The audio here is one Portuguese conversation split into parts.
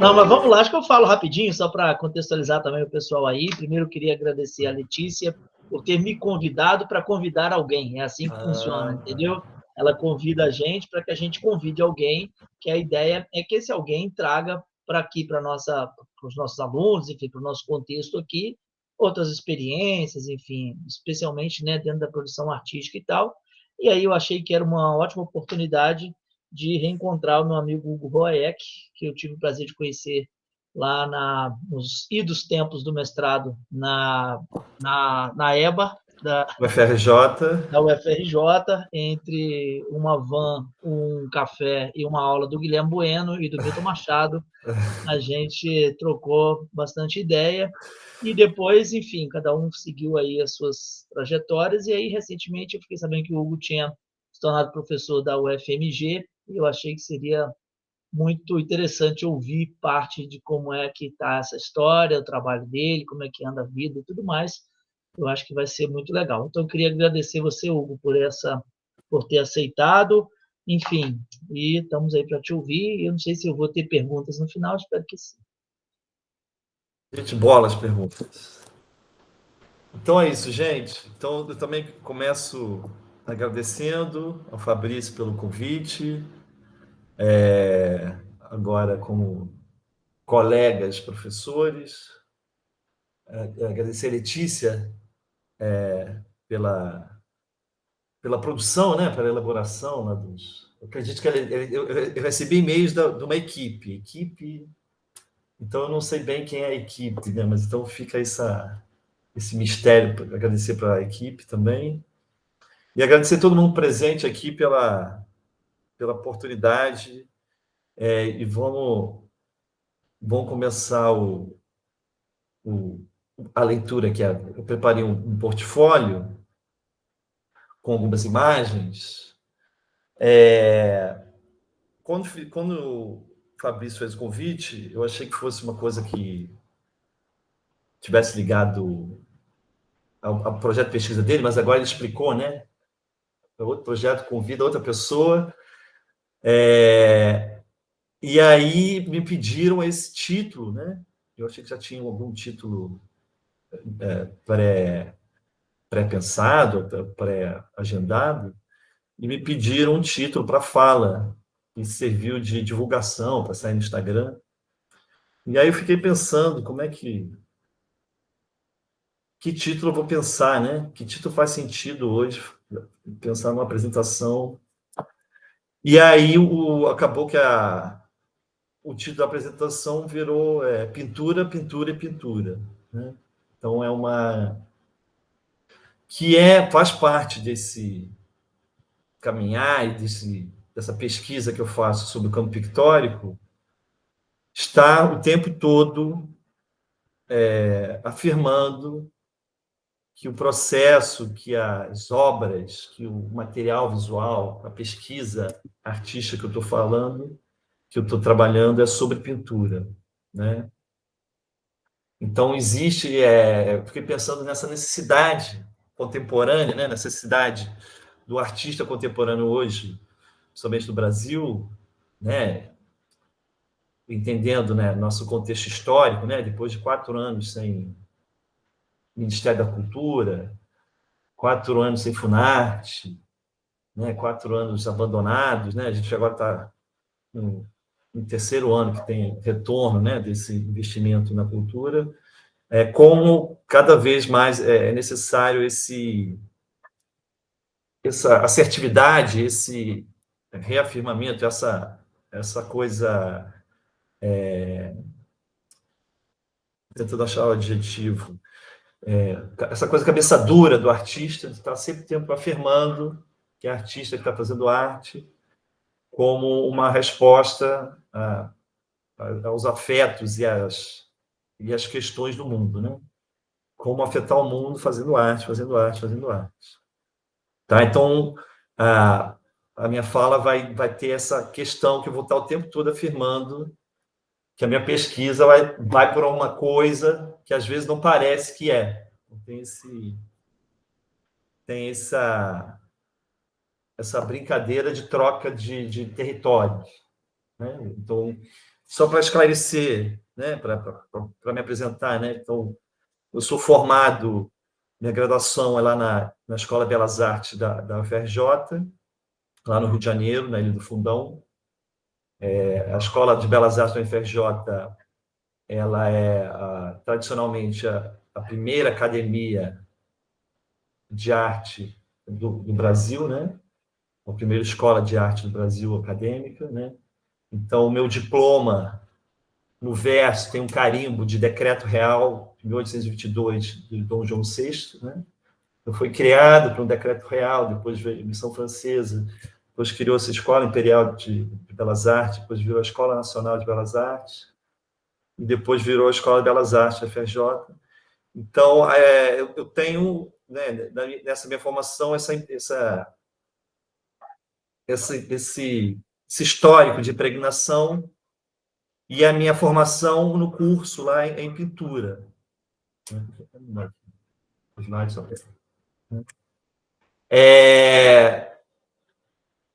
Não, mas vamos lá, acho que eu falo rapidinho, só para contextualizar também o pessoal aí. Primeiro, eu queria agradecer a Letícia por ter me convidado para convidar alguém. É assim que funciona, entendeu? Ela convida a gente para que a gente convide alguém, que a ideia é que esse alguém traga para aqui, para os nossos alunos, enfim, para o nosso contexto aqui, outras experiências, enfim, especialmente, né, dentro da produção artística e tal. E aí eu achei que era uma ótima oportunidade de reencontrar o meu amigo Hugo Boeck, que eu tive o prazer de conhecer lá nos idos tempos do mestrado na EBA, UFRJ. da UFRJ, entre uma van, um café e uma aula do Guilherme Bueno e do Milton Machado. A gente trocou bastante ideia e depois, enfim, cada um seguiu aí as suas trajetórias. E aí, recentemente, eu fiquei sabendo que o Hugo tinha se tornado professor da UFMG e eu achei que seria muito interessante ouvir parte de como é que está essa história, o trabalho dele, como é que anda a vida e tudo mais. Eu acho que vai ser muito legal. Então, eu queria agradecer você, Hugo, por ter aceitado. Enfim, e estamos aí para te ouvir. Eu não sei se eu vou ter perguntas no final, espero que sim. Gente, bola as perguntas. Então é isso, gente. Então eu também começo agradecendo ao Fabrício pelo convite. Agora como colegas professores, agradecer a Letícia pela, pela produção, né, pela elaboração lá dos. Eu acredito que eu recebi e-mails de uma equipe, então eu não sei bem quem é a equipe, né, mas então fica esse mistério. Agradecer para a equipe também e agradecer a todo mundo presente aqui pela oportunidade, e vamos começar o, a leitura aqui. Eu preparei um portfólio com algumas imagens. Quando o Fabrício fez o convite, eu achei que fosse uma coisa que tivesse ligado ao projeto de pesquisa dele, mas agora ele explicou, né? Outro projeto convida outra pessoa. E aí me pediram esse título, né? Eu achei que já tinha algum título pré-pensado, pré-agendado, e me pediram um título para fala, que serviu de divulgação para sair no Instagram. E aí eu fiquei pensando, que título eu vou pensar, né? Que título faz sentido hoje pensar numa apresentação? E aí acabou que o título da apresentação virou Pintura, Pintura e Pintura, né? Então faz parte desse caminhar e dessa pesquisa que eu faço sobre o campo pictórico, está o tempo todo afirmando que o processo, que as obras, que o material visual, a pesquisa artística que eu estou falando, que eu estou trabalhando, é sobre pintura, né? Então eu fiquei pensando nessa necessidade contemporânea, né? Necessidade do artista contemporâneo hoje, somente no Brasil, né? Entendendo, né, nosso contexto histórico, né? Depois de 4 anos sem Ministério da Cultura, 4 anos sem Funarte, né? 4 anos abandonados, né? A gente agora está no terceiro ano que tem retorno, né, desse investimento na cultura. Como cada vez mais é necessário essa assertividade, esse reafirmamento, essa coisa, tentando achar o adjetivo, essa coisa cabeça dura do artista, está sempre tempo afirmando que é artista que está fazendo arte como uma resposta aos afetos e as questões do mundo, né? Como afetar o mundo fazendo arte, fazendo arte, fazendo arte. Tá? Então, a minha fala vai ter essa questão que eu vou estar o tempo todo afirmando que a minha pesquisa vai por uma coisa que às vezes não parece que é. Tem essa brincadeira de troca de territórios, né? Então, só para esclarecer, né, para me apresentar, né? Então, eu sou formado, minha graduação é lá na Escola de Belas Artes da UFRJ, lá no Rio de Janeiro, na Ilha do Fundão. A Escola de Belas Artes da UFRJ, ela é tradicionalmente a primeira academia de arte do Brasil, né? A primeira escola de arte do Brasil acadêmica, né? Então, o meu diploma, no verso, tem um carimbo de decreto real, de 1822, de Dom João VI, né? Então, foi criado por um decreto real, depois veio a missão francesa, depois criou essa Escola Imperial de Belas Artes, depois virou a Escola Nacional de Belas Artes, e depois virou a Escola de Belas Artes, a FRJ. Então, eu tenho, né, nessa minha formação, esse histórico de impregnação e a minha formação no curso lá em pintura.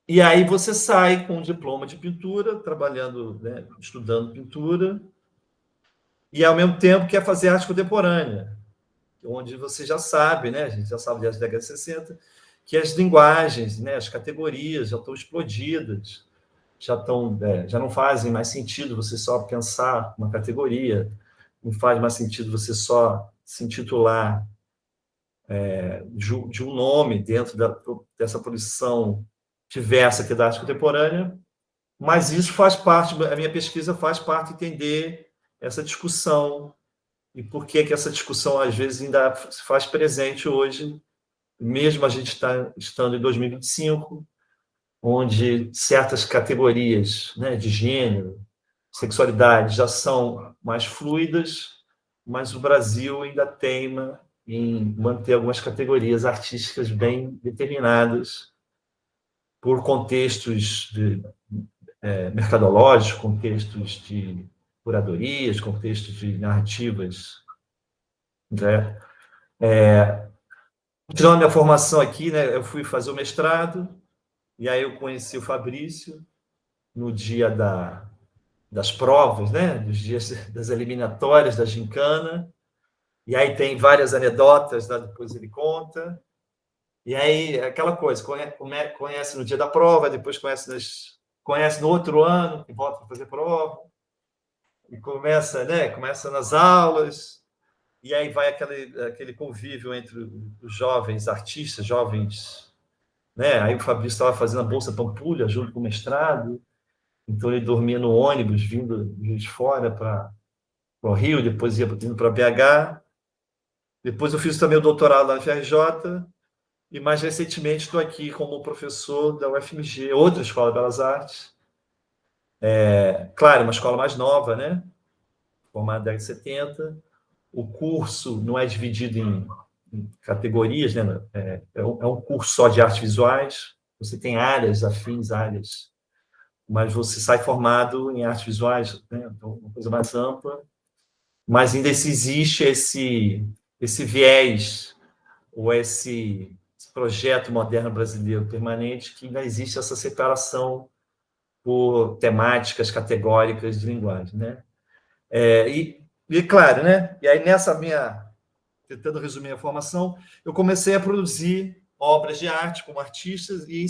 E aí você sai com um diploma de pintura, trabalhando, né, estudando pintura, e ao mesmo tempo quer fazer arte contemporânea, onde você já sabe, né, a gente já sabe desde a década de 60, que as linguagens, né, as categorias já estão explodidas, já não fazem mais sentido você só pensar uma categoria, não faz mais sentido você só se intitular de um nome dentro dessa produção diversa que é da arte contemporânea, mas isso faz parte, a minha pesquisa faz parte de entender essa discussão e por que essa discussão, às vezes, ainda se faz presente hoje, mesmo a gente estando em 2025, onde certas categorias, né, de gênero, sexualidade já são mais fluidas, mas o Brasil ainda teima em manter algumas categorias artísticas bem determinadas por contextos mercadológicos, contextos de curadorias, contextos de narrativas, né? Continuando minha formação aqui, né, eu fui fazer o mestrado, e aí eu conheci o Fabrício no dia das provas, né, dos dias das eliminatórias da gincana, e aí tem várias anedotas, né, depois ele conta, e aí aquela coisa, conhece no dia da prova, depois conhece no outro ano, que volta para fazer prova, e começa nas aulas, e aí vai aquele convívio entre os jovens artistas, jovens, né? Aí o Fabrício estava fazendo a Bolsa Pampulha junto com o mestrado, então ele dormia no ônibus vindo de fora para o Rio, depois ia indo para BH. Depois eu fiz também o doutorado lá na FRJ, e mais recentemente estou aqui como professor da UFMG, outra escola de belas artes. Claro, uma escola mais nova, né? Formada na década de 70. O curso não é dividido em categorias, né? É um curso só de artes visuais. Você tem áreas afins, mas você sai formado em artes visuais, né? Então, uma coisa mais ampla. Mas ainda existe esse viés, ou esse projeto moderno brasileiro permanente, que ainda existe essa separação por temáticas categóricas de linguagem, né? E claro, né? E aí tentando resumir a formação, eu comecei a produzir obras de arte como artista e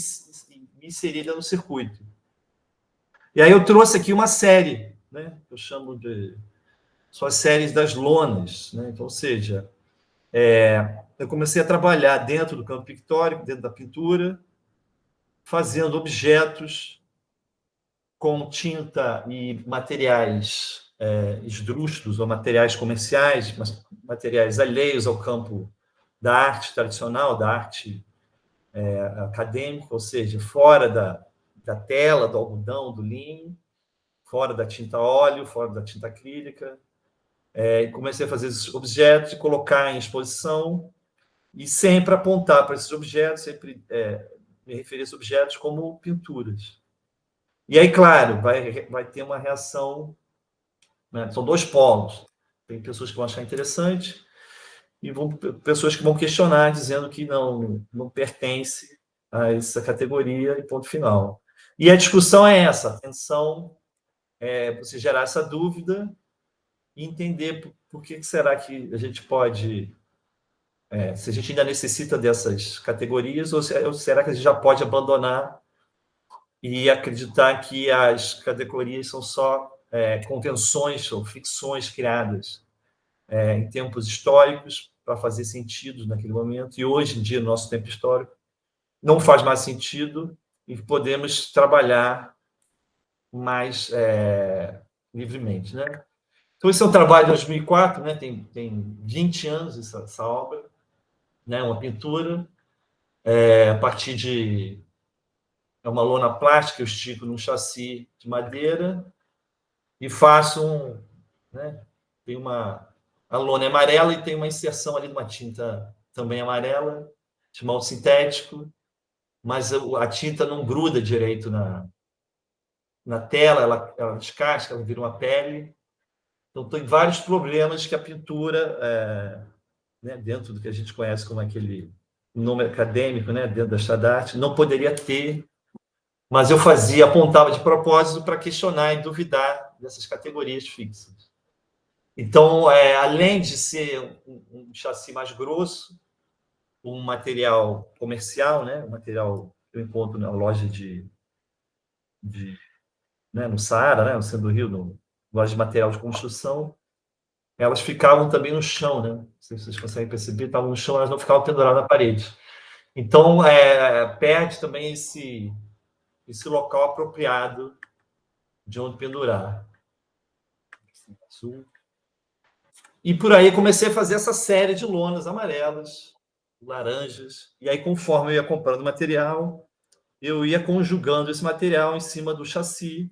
me inserir no circuito. E aí eu trouxe aqui uma série, né? Eu chamo de são as séries das lonas, né? Então, ou seja, eu comecei a trabalhar dentro do campo pictórico, dentro da pintura, fazendo objetos com tinta e materiais esdrúxulos ou materiais comerciais, mas materiais alheios ao campo da arte tradicional, da arte acadêmica, ou seja, fora da tela, do algodão, do linho, fora da tinta óleo, fora da tinta acrílica. E comecei a fazer esses objetos e colocar em exposição e sempre apontar para esses objetos, sempre me referir a esses objetos como pinturas. E aí, claro, vai ter uma reação, né? São dois polos. Tem pessoas que vão achar interessante e pessoas que vão questionar, dizendo que não pertence a essa categoria e ponto final. E a discussão é essa, a tensão você gerar essa dúvida e entender por que será que a gente pode, se a gente ainda necessita dessas categorias, ou será que a gente já pode abandonar e acreditar que as categorias são só convenções ou ficções criadas em tempos históricos para fazer sentido naquele momento, e hoje em dia, no nosso tempo histórico, não faz mais sentido e podemos trabalhar mais livremente, né? Então, esse é um trabalho de 2004, né? Tem 20 anos essa obra, né? Uma pintura, a partir de uma lona plástica, eu estico num chassi de madeira e faço né? Tem a lona é amarela e tem uma inserção ali de uma tinta também amarela, de esmalte sintético, mas a tinta não gruda direito na tela, ela descasca, ela vira uma pele. Então, tem vários problemas que a pintura, né, dentro do que a gente conhece como aquele nome acadêmico, né, dentro da Estado da Arte, não poderia ter, mas eu apontava de propósito para questionar e duvidar dessas categorias fixas. Então, além de ser um chassi mais grosso, um material comercial, né, um material que eu encontro na loja né, no Saara, né, no centro do Rio, loja de material de construção, elas ficavam também no chão, né? Não sei se vocês conseguem perceber, estavam no chão, elas não ficavam penduradas na parede. Então, perde também esse local apropriado de onde pendurar. E por aí comecei a fazer essa série de lonas amarelas, laranjas, e aí conforme eu ia comprando material, eu ia conjugando esse material em cima do chassi,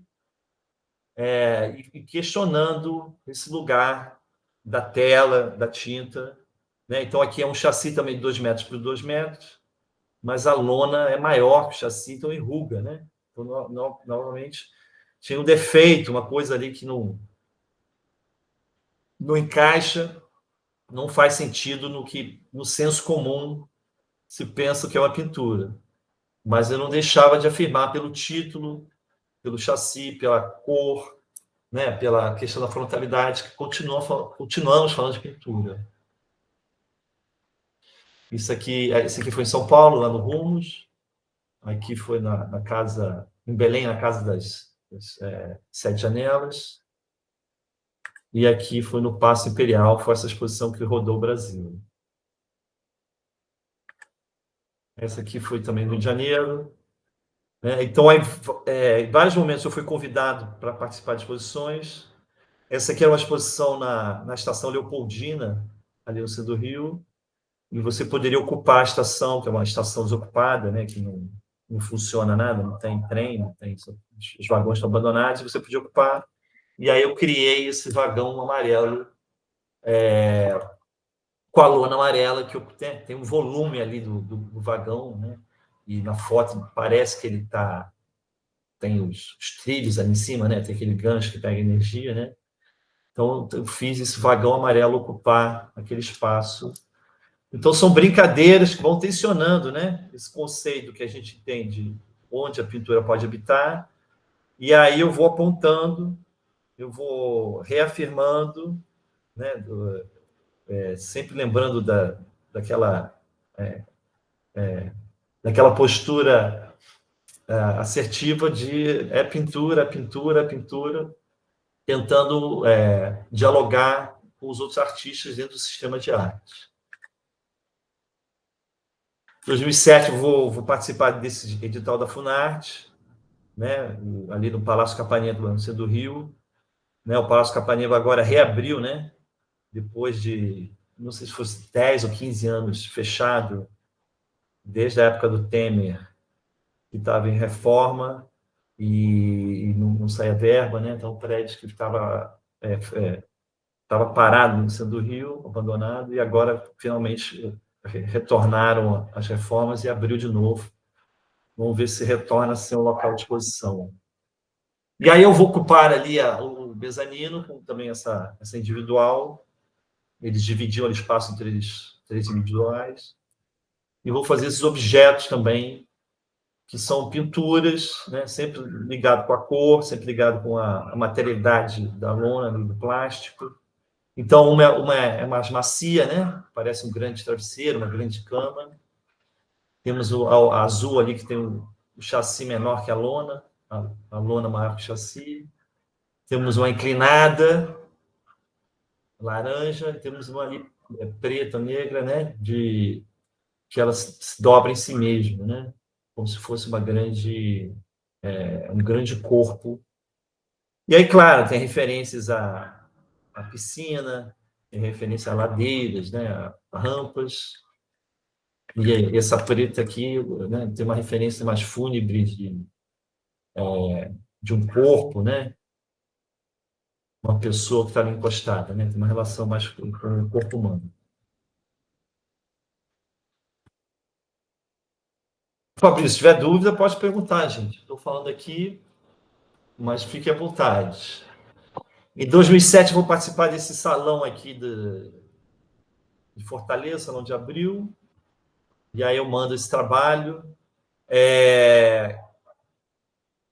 e questionando esse lugar da tela, da tinta, né? Então aqui é um chassi também de 2 metros por 2 metros, mas a lona é maior que o chassi, então enruga, né? Então, normalmente tinha um defeito, uma coisa ali que não encaixa, não faz sentido no senso comum se pensa que é uma pintura. Mas eu não deixava de afirmar pelo título, pelo chassi, pela cor, né, pela questão da frontalidade, que continuamos falando de pintura. Esse aqui foi em São Paulo, lá no Rumos. Aqui foi na casa, em Belém, na casa das 7 janelas. E aqui foi no Paço Imperial, foi essa exposição que rodou o Brasil. Essa aqui foi também no Rio de Janeiro. Então, em vários momentos eu fui convidado para participar de exposições. Essa aqui era uma exposição na Estação Leopoldina, ali no centro do Rio, e você poderia ocupar a estação, que é uma estação desocupada, né, que não funciona nada, não tem trem, os vagões estão abandonados, e você podia ocupar. E aí eu criei esse vagão amarelo, com a lona amarela, que tem um volume ali do vagão, né? E na foto parece que ele tem os trilhos ali em cima, né? Tem aquele gancho que pega energia, né? Então, eu fiz esse vagão amarelo ocupar aquele espaço. Então, são brincadeiras que vão tensionando, né? Esse conceito que a gente tem de onde a pintura pode habitar. E aí eu vou apontando, eu vou reafirmando, né? Sempre lembrando daquela, daquela postura assertiva de pintura, pintura, pintura, tentando dialogar com os outros artistas dentro do sistema de arte. Em 2007, vou participar desse edital da Funarte, né, ali no Palácio Capanema, no centro do Rio. Né, o Palácio Capanema agora reabriu, né, depois de, não sei se fosse 10 ou 15 anos fechado, desde a época do Temer, que estava em reforma e não saía verba, né? Então, o prédio que estava parado no centro do Rio, abandonado, e agora, finalmente, retornaram as reformas e abriu de novo. Vamos ver se retorna a ser um local de exposição. E aí eu vou ocupar ali o mezanino, com também essa individual. Eles dividiam o espaço entre três individuais. E vou fazer esses objetos também, que são pinturas, né? Sempre ligado com a cor, sempre ligado com a materialidade da lona, do plástico. Então, uma é mais macia, né? Parece um grande travesseiro, uma grande cama. Temos a azul ali, que tem o chassi menor que a lona maior que o chassi. Temos uma inclinada, laranja, e temos uma ali preta, negra, né? Que ela se dobra em si mesma, né? Como se fosse um grande corpo. E aí, claro, tem referências à piscina, tem referência a ladeiras, né? A rampas. E essa preta aqui, né? Tem uma referência mais fúnebre de um corpo, né? Uma pessoa que está ali encostada, né? Tem uma relação mais com o corpo humano. Fabrício, se tiver dúvida, pode perguntar, gente. Estou falando aqui, mas fique à vontade. Em 2007, eu vou participar desse salão aqui de Fortaleza, salão de abril, e aí eu mando esse trabalho.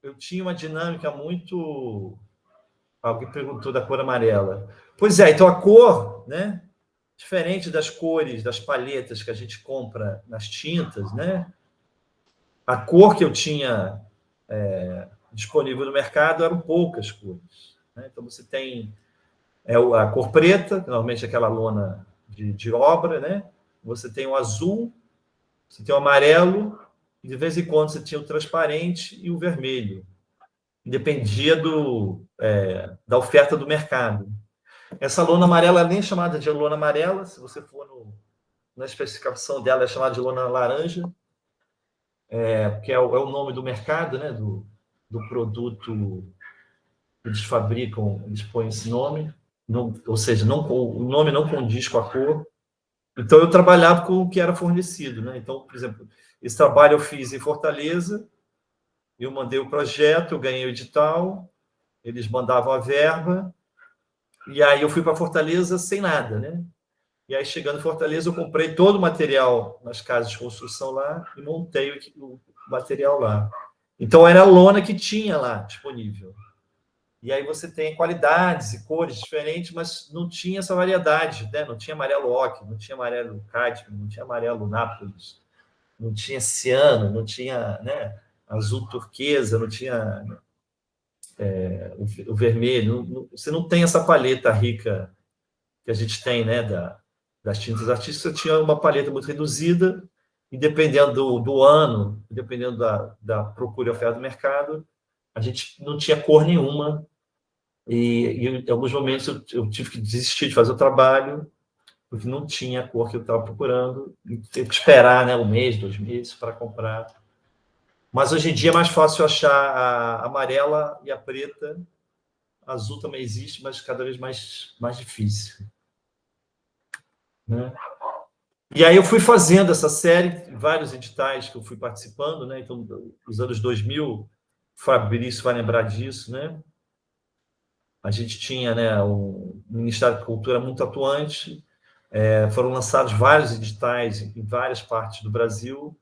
Eu tinha uma dinâmica muito... Alguém perguntou da cor amarela. Pois é, então a cor, né? Diferente das cores, das palhetas que a gente compra nas tintas, né? A cor que eu tinha disponível no mercado eram poucas cores, né? Então você tem a cor preta, que normalmente é aquela lona de obra, né? Você tem o azul, você tem o amarelo, e de vez em quando você tinha o transparente e o vermelho. Dependia da oferta do mercado. Essa lona amarela nem é chamada de lona amarela, se você for na especificação dela, é chamada de lona laranja, que é o nome do mercado, né? Do produto que eles fabricam, eles põem esse nome, ou seja, o nome não condiz com a cor. Então, eu trabalhava com o que era fornecido, né? Então, por exemplo, esse trabalho eu fiz em Fortaleza, eu mandei o projeto, eu ganhei o edital, eles mandavam a verba, e aí eu fui para Fortaleza sem nada, né? E aí, chegando em Fortaleza, eu comprei todo o material nas casas de construção lá e montei o material lá. Então, era a lona que tinha lá disponível. E aí você tem qualidades e cores diferentes, mas não tinha essa variedade, né? Não tinha amarelo ocre, não tinha amarelo cádmio, não tinha amarelo nápoles, não tinha ciano, não tinha, né, azul turquesa, não tinha o vermelho. Você não tem essa paleta rica que a gente tem, né, das tintas artísticas. Você tinha uma paleta muito reduzida e, dependendo do ano, dependendo da procura e oferta do mercado, a gente não tinha cor nenhuma. E em alguns momentos eu tive que desistir de fazer o trabalho, porque não tinha a cor que eu estava procurando, e teve que esperar, né, 1 mês, 2 meses para comprar. Mas hoje em dia é mais fácil achar a amarela e a preta. A azul também existe, mas cada vez mais difícil, né? E aí eu fui fazendo essa série, vários editais que eu fui participando, né? Então, os anos 2000, o Fabrício vai lembrar disso, né? A gente tinha, né, o Ministério da Cultura muito atuante, foram lançados vários editais em várias partes do Brasil,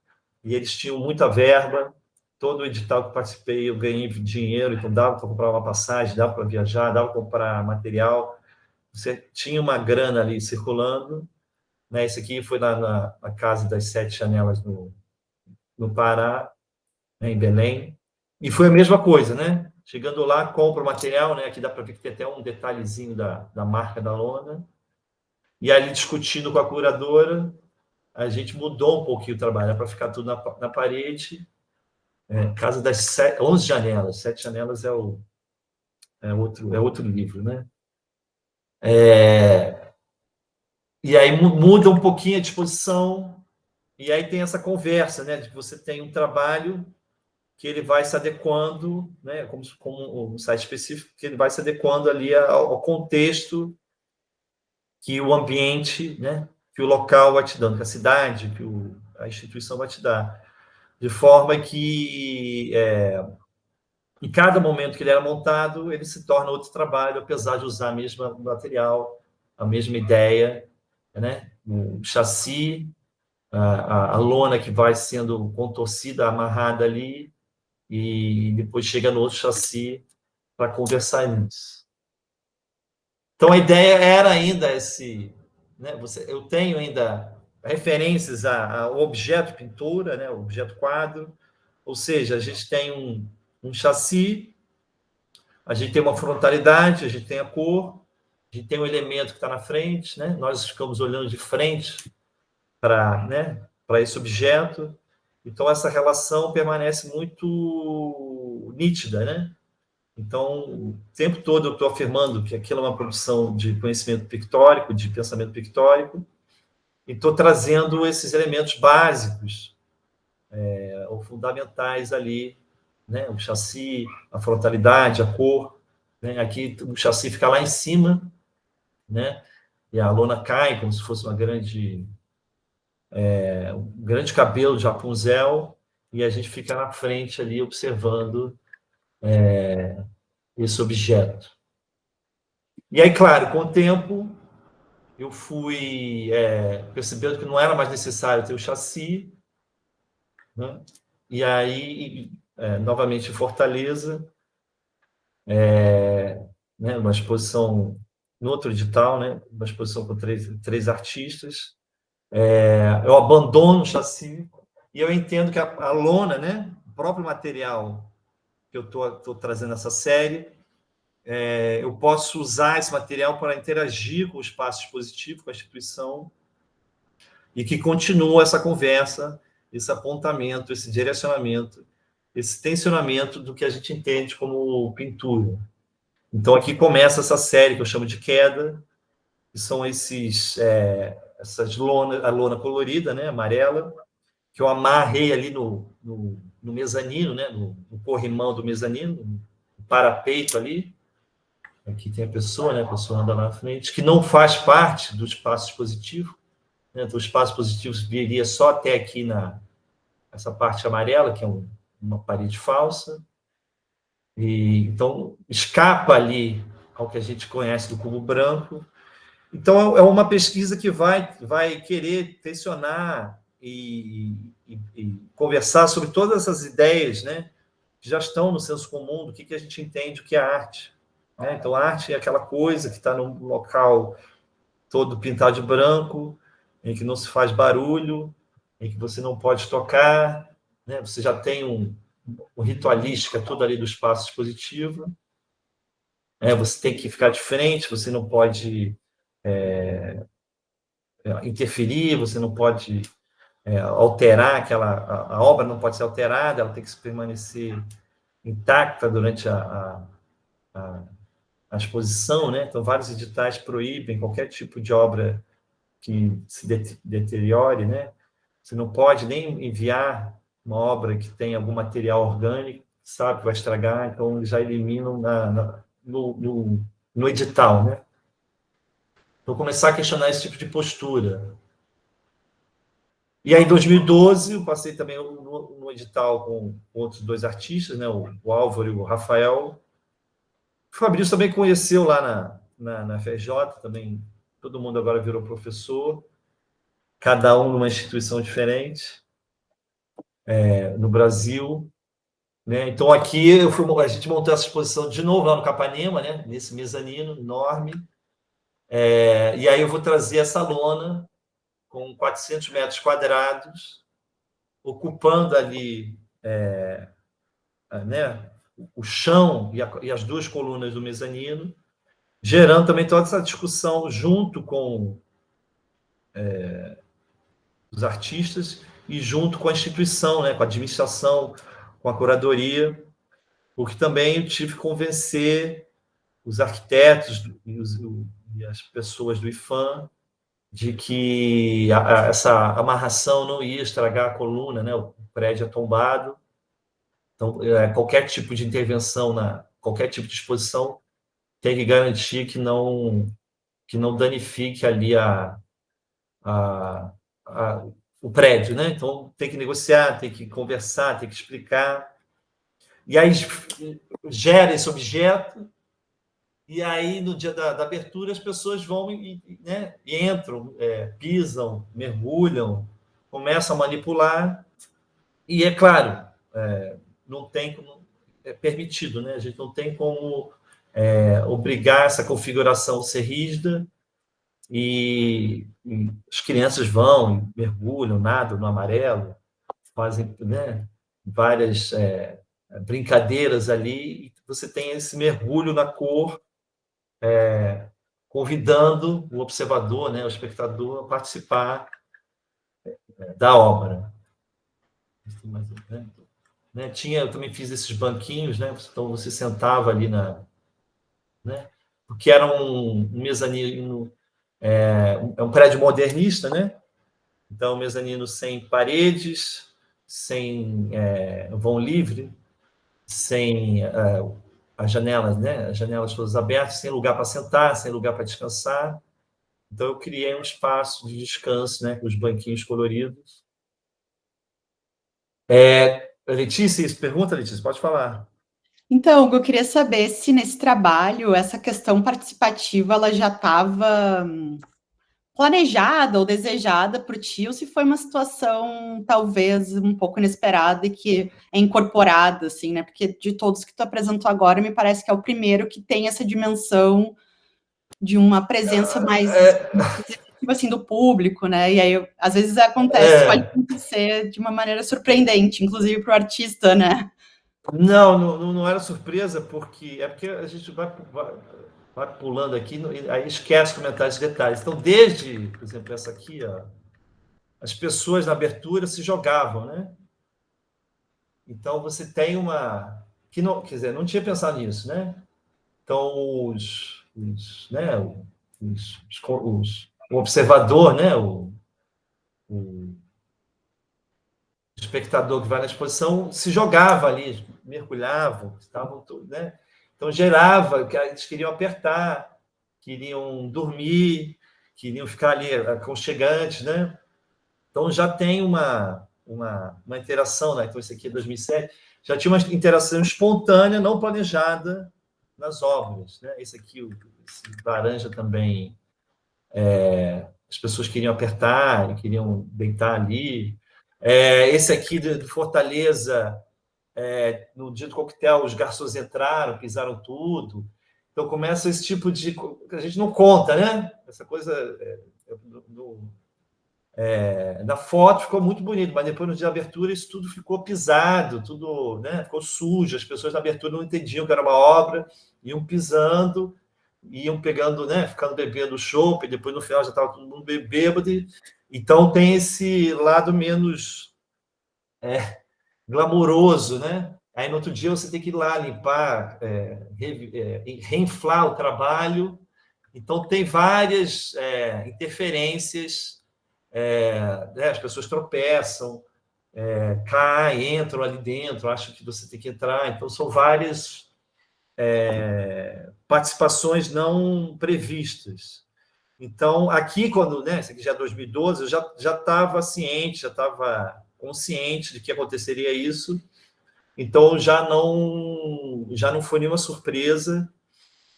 e eles tinham muita verba. Todo o edital que participei eu ganhei dinheiro, então dava para comprar uma passagem, dava para viajar, dava para comprar material. Você tinha uma grana ali circulando, né? Esse aqui foi na Casa das Sete Janelas, no Pará, né, em Belém. E foi a mesma coisa, né? Chegando lá, compra o material, né? Aqui dá para ver que tem até um detalhezinho da marca da lona. E ali, discutindo com a curadora, a gente mudou um pouquinho o trabalho, para ficar tudo na parede. Casa das 11 janelas. 7 janelas é outro livro, né? E aí muda um pouquinho a disposição, e aí tem essa conversa, né? De que você tem um trabalho que ele vai se adequando, né? Como um site específico, que ele vai se adequando ali ao contexto que o ambiente, né? Que o local vai te dando, que a cidade, que a instituição vai te dar. De forma que, em cada momento que ele era montado, ele se torna outro trabalho, apesar de usar o mesmo material, a mesma ideia, né? O chassi, a lona que vai sendo contorcida, amarrada ali, e depois chega no outro chassi para conversar nisso. Então, a ideia era ainda esse... Né, eu tenho ainda referências ao objeto pintura, né, o objeto quadro, ou seja, a gente tem um chassi, a gente tem uma frontalidade, a gente tem a cor, a gente tem um elemento que está na frente, né? Nós ficamos olhando de frente para, né, para esse objeto. Então, essa relação permanece muito nítida, né? Então, o tempo todo eu estou afirmando que aquilo é uma produção de conhecimento pictórico, de pensamento pictórico, e estou trazendo esses elementos básicos, ou fundamentais ali, né? O chassi, a frontalidade, a cor, né? Aqui o chassi fica lá em cima, né? E a lona cai como se fosse um grande cabelo de Rapunzel, e a gente fica na frente ali observando esse objeto. E aí, claro, com o tempo, eu fui percebendo que não era mais necessário ter o chassi, né? E aí, novamente em Fortaleza, né, uma exposição no outro edital, né, uma exposição com três artistas. Eu abandono o chassi e eu entendo que a lona, né, o próprio material que eu estou trazendo essa série, eu posso usar esse material para interagir com o espaço expositivo, com a instituição, e que continua essa conversa, esse apontamento, esse direcionamento, esse tensionamento do que a gente entende como pintura. Então, aqui começa essa série que eu chamo de Queda, que são essas lonas, a lona colorida, né, amarela, que eu amarrei ali no mezanino, né, no corrimão do mezanino, no parapeito ali. Aqui tem a pessoa, né, a pessoa anda lá na frente, que não faz parte do espaço expositivo, né, do espaço expositivo viria só até aqui essa parte amarela, que é uma parede falsa, e então escapa ali ao que a gente conhece do cubo branco. Então, é uma pesquisa que vai querer tensionar e conversar sobre todas essas ideias, né, que já estão no senso comum do que a gente entende o que é arte. Né? Então, a arte é aquela coisa que está num local todo pintado de branco, em que não se faz barulho, em que você não pode tocar, né? Você já tem um ritualística tudo ali do espaço expositivo. Você tem que ficar de frente, você não pode interferir, você não pode alterar a obra não pode ser alterada, ela tem que permanecer intacta durante a exposição, né? Então, vários editais proíbem qualquer tipo de obra que se deteriore, né? Você não pode nem enviar uma obra que tem algum material orgânico, sabe que vai estragar, então eles já eliminam no edital, né? Então, começar a questionar esse tipo de postura. E aí, em 2012, eu passei também no edital com outros dois artistas, né? O Álvaro e o Rafael. O Fabrício também conheceu lá na FRJ, também todo mundo agora virou professor, cada um numa instituição diferente, no Brasil. Né? Então, aqui a gente montou essa exposição de novo lá no Capanema, né? Nesse mezanino enorme. E aí eu vou trazer essa lona com 400 metros quadrados, ocupando ali né, o chão e as duas colunas do mezanino, gerando também toda essa discussão junto com os artistas e junto com a instituição, né, com a administração, com a curadoria, porque também eu tive que convencer os arquitetos e as pessoas do IFAM de que essa amarração não ia estragar a coluna, né, o prédio é tombado. Então, qualquer tipo de intervenção, qualquer tipo de exposição tem que garantir que não danifique ali a, o prédio, né? Então, tem que negociar, tem que conversar, tem que explicar. E aí gera esse objeto, e aí, no dia da abertura, as pessoas vão né, e entram, pisam, mergulham, começa a manipular, e é claro, não tem como, é permitido, né? A gente não tem como obrigar essa configuração a ser rígida, e as crianças vão, mergulham, nadam no amarelo, fazem, né, várias brincadeiras ali, e você tem esse mergulho na cor, convidando o observador, né, o espectador, a participar da obra. Né? Eu também fiz esses banquinhos, né? Então você sentava ali né? Porque era um mezanino, um prédio modernista, né? Então mezanino sem paredes, sem vão livre, sem as janelas, né? As janelas todas abertas, sem lugar para sentar, sem lugar para descansar. Então eu criei um espaço de descanso, né? Com os banquinhos coloridos. Letícia, isso pergunta, Letícia, pode falar. Então, Hugo, eu queria saber se nesse trabalho essa questão participativa ela já estava planejada ou desejada por ti, ou se foi uma situação talvez um pouco inesperada e que é incorporada, assim, né? Porque de todos que tu apresentou agora, me parece que é o primeiro que tem essa dimensão de uma presença mais tipo assim, do público, né? E aí, às vezes acontece, pode acontecer de uma maneira surpreendente, inclusive para o artista, né? Não era surpresa, porque a gente vai pulando aqui, e aí esquece comentários e detalhes. Então, desde, por exemplo, essa aqui, ó, as pessoas na abertura se jogavam, né? Então, você tem uma... que não, quer dizer, não tinha pensado nisso, né? Então, né, o observador, né, o espectador que vai na exposição se jogava ali, mergulhavam, estavam, né? Então gerava, que eles queriam apertar, queriam dormir, queriam ficar ali aconchegantes, né? Então já tem uma interação, né? Então isso aqui é 2007, já tinha uma interação espontânea, não planejada nas obras, né? Esse aqui, esse laranja também, as pessoas queriam apertar, queriam deitar ali. Esse aqui de Fortaleza, no dia do coquetel, os garçons entraram, pisaram tudo. Então começa esse tipo de... a gente não conta, né? Essa coisa na foto ficou muito bonito, mas depois no dia da abertura isso tudo ficou pisado, tudo, né? Ficou sujo. As pessoas na abertura não entendiam que era uma obra, iam pisando, iam pegando, né? Ficando bebendo chopp, e depois no final já estava todo mundo bêbado. Então tem esse lado menos glamouroso, né? Aí no outro dia você tem que ir lá limpar, reinflar o trabalho. Então tem várias interferências, né? As pessoas tropeçam, caem, entram ali dentro, acham que você tem que entrar. Então são várias participações não previstas. Então aqui, quando, né? Isso aqui já é 2012, eu já estava ciente, já estava consciente de que aconteceria isso. Então já não foi nenhuma surpresa,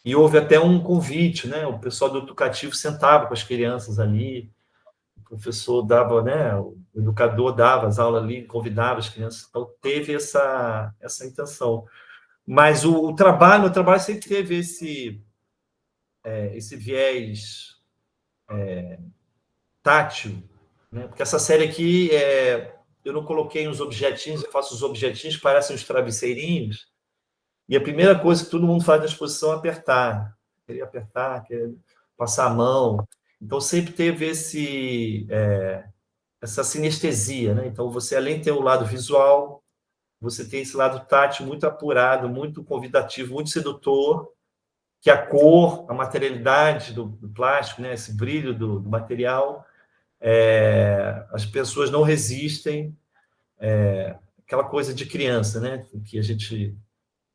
e houve até um convite, né? O pessoal do educativo sentava com as crianças ali, o professor dava, né? O educador dava as aulas ali, convidava as crianças. Então teve essa intenção. Mas o meu trabalho sempre teve esse viés tátil, né? Porque essa série aqui eu não coloquei uns objetinhos, eu faço os objetinhos que parecem uns travesseirinhos. E a primeira coisa que todo mundo faz na exposição é apertar. Querer apertar, querer passar a mão. Então, sempre teve essa sinestesia, né? Então, você, além de ter o lado visual, você tem esse lado tátil muito apurado, muito convidativo, muito sedutor, que a cor, a materialidade do plástico, né? Esse brilho do material, as pessoas não resistem. Aquela coisa de criança, né? Que a gente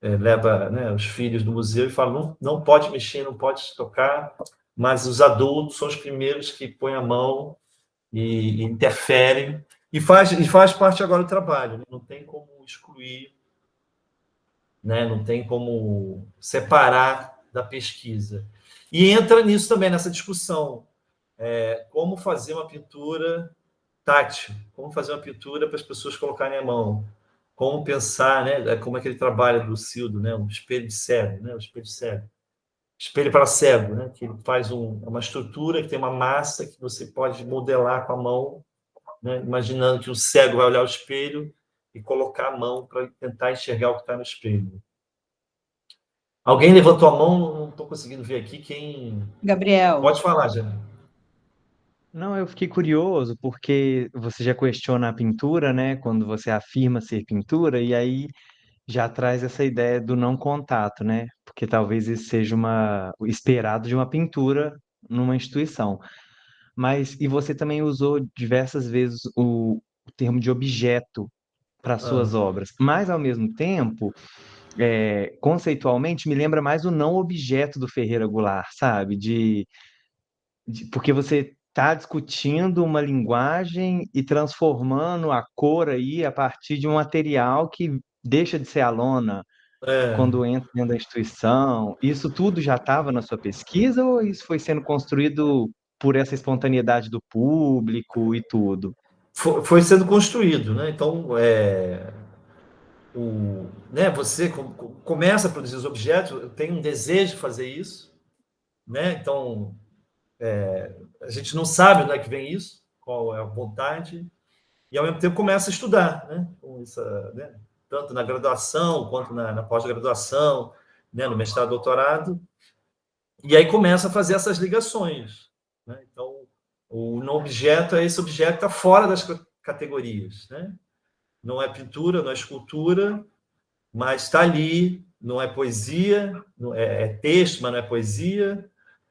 leva, né, os filhos do museu e fala, não pode mexer, não pode tocar, mas os adultos são os primeiros que põem a mão e interferem, e faz parte agora do trabalho, né? Não tem como excluir, né? Não tem como separar da pesquisa. E entra nisso também, nessa discussão, como fazer uma pintura tátil, como fazer uma pintura para as pessoas colocarem a mão, como pensar, né, como aquele trabalho do Cildo, né, o espelho de cego, né, o espelho de cego, espelho para cego, né, que ele faz uma estrutura que tem uma massa que você pode modelar com a mão, né, imaginando que o cego vai olhar o espelho e colocar a mão para tentar enxergar o que está no espelho. Alguém levantou a mão, não estou conseguindo ver aqui quem... Gabriel. Pode falar, Jana. Não, eu fiquei curioso porque você já questiona a pintura, né? Quando você afirma ser pintura, e aí já traz essa ideia do não contato, né? Porque talvez isso seja o esperado de uma pintura numa instituição. Mas, e você também usou diversas vezes o termo de objeto para suas obras. Mas, ao mesmo tempo, conceitualmente, me lembra mais o não objeto do Ferreira Goulart, sabe? Porque você está discutindo uma linguagem e transformando a cor aí a partir de um material que deixa de ser a lona quando entra dentro da instituição. Isso tudo já estava na sua pesquisa ou isso foi sendo construído por essa espontaneidade do público e tudo? Foi sendo construído, né? Então, né, você começa a produzir os objetos, tem um desejo de fazer isso, né? Então, a gente não sabe onde é que vem isso, qual é a vontade, e ao mesmo tempo começa a estudar, né? Né? Tanto na graduação quanto na pós-graduação, né? No mestrado, doutorado, e aí começa a fazer essas ligações, né? Então, o não objeto é esse objeto que está fora das categorias, né? Não é pintura, não é escultura, mas está ali, não é poesia, é texto, mas não é poesia,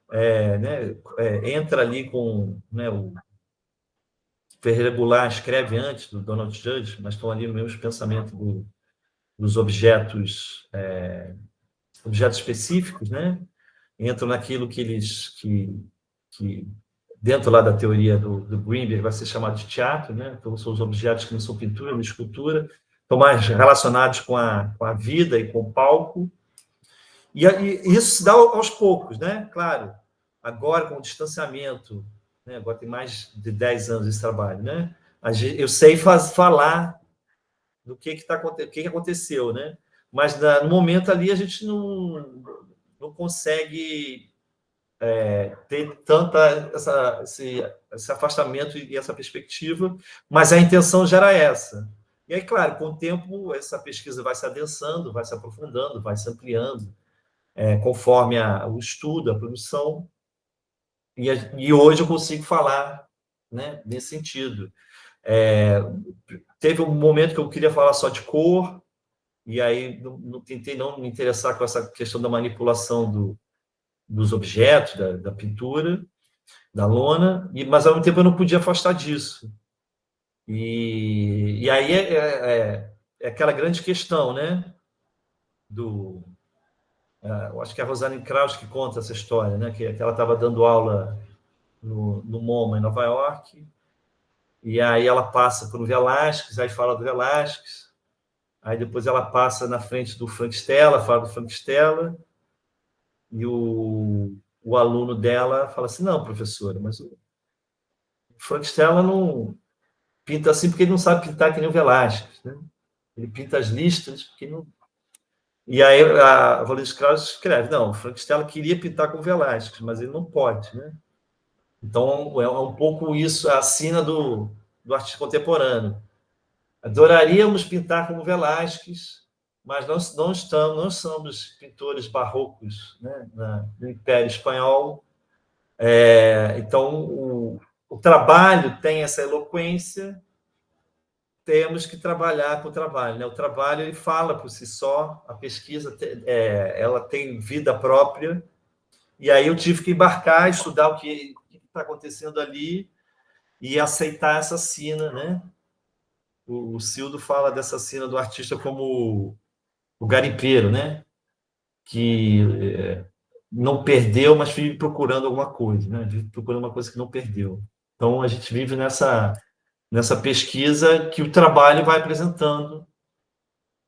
né? Entra ali com, né, o Ferreira Goulart escreve antes do Donald Judd, mas estão ali no mesmo pensamento dos objetos, objetos específicos, né? Entram naquilo que que dentro lá da teoria do Greenberg vai ser chamado de teatro, né? Então são os objetos que não são pintura, nem escultura, estão mais relacionados com a vida e com o palco. E isso se dá aos poucos, né? Claro, agora com o distanciamento, né? Agora tem mais de 10 anos esse trabalho, né? Eu sei falar do que aconteceu, né? Mas no momento ali a gente não consegue ter tanta esse afastamento e essa perspectiva, mas a intenção já era essa. E aí, claro, com o tempo, essa pesquisa vai se adensando, vai se aprofundando, vai se ampliando, conforme o estudo, a produção, e hoje eu consigo falar, né, nesse sentido. Teve um momento que eu queria falar só de cor, e aí tentei não me interessar com essa questão da manipulação dos objetos, da pintura, da lona, mas ao mesmo tempo eu não podia afastar disso. E aí é aquela grande questão, né? Eu acho que é a Rosalind Krauss que conta essa história, né? Que ela estava dando aula no MoMA, em Nova York, e aí ela passa por um Velázquez, aí fala do Velázquez, aí depois ela passa na frente do Frank Stella, fala do Frank Stella, e o aluno dela fala assim, não, professora, mas o Frank Stella não pinta assim porque ele não sabe pintar que nem o Velázquez, né? Ele pinta as listas porque não... E aí a Rosalind Krauss escreve, não, o Frank Stella queria pintar com o Velázquez, mas ele não pode, né? Então, é um pouco isso, a sina do artista contemporâneo. Adoraríamos pintar como Velázquez, mas não somos pintores barrocos, né, no Império Espanhol. Então, o trabalho tem essa eloquência, temos que trabalhar com o trabalho, né? O trabalho ele fala por si só, a pesquisa ela tem vida própria, e aí eu tive que embarcar, estudar o que está acontecendo ali e aceitar essa sina, né? O Cildo fala dessa sina do artista como o garimpeiro, né? Que não perdeu, mas vive procurando alguma coisa, né? Vive procurando uma coisa que não perdeu. Então a gente vive nessa pesquisa que o trabalho vai apresentando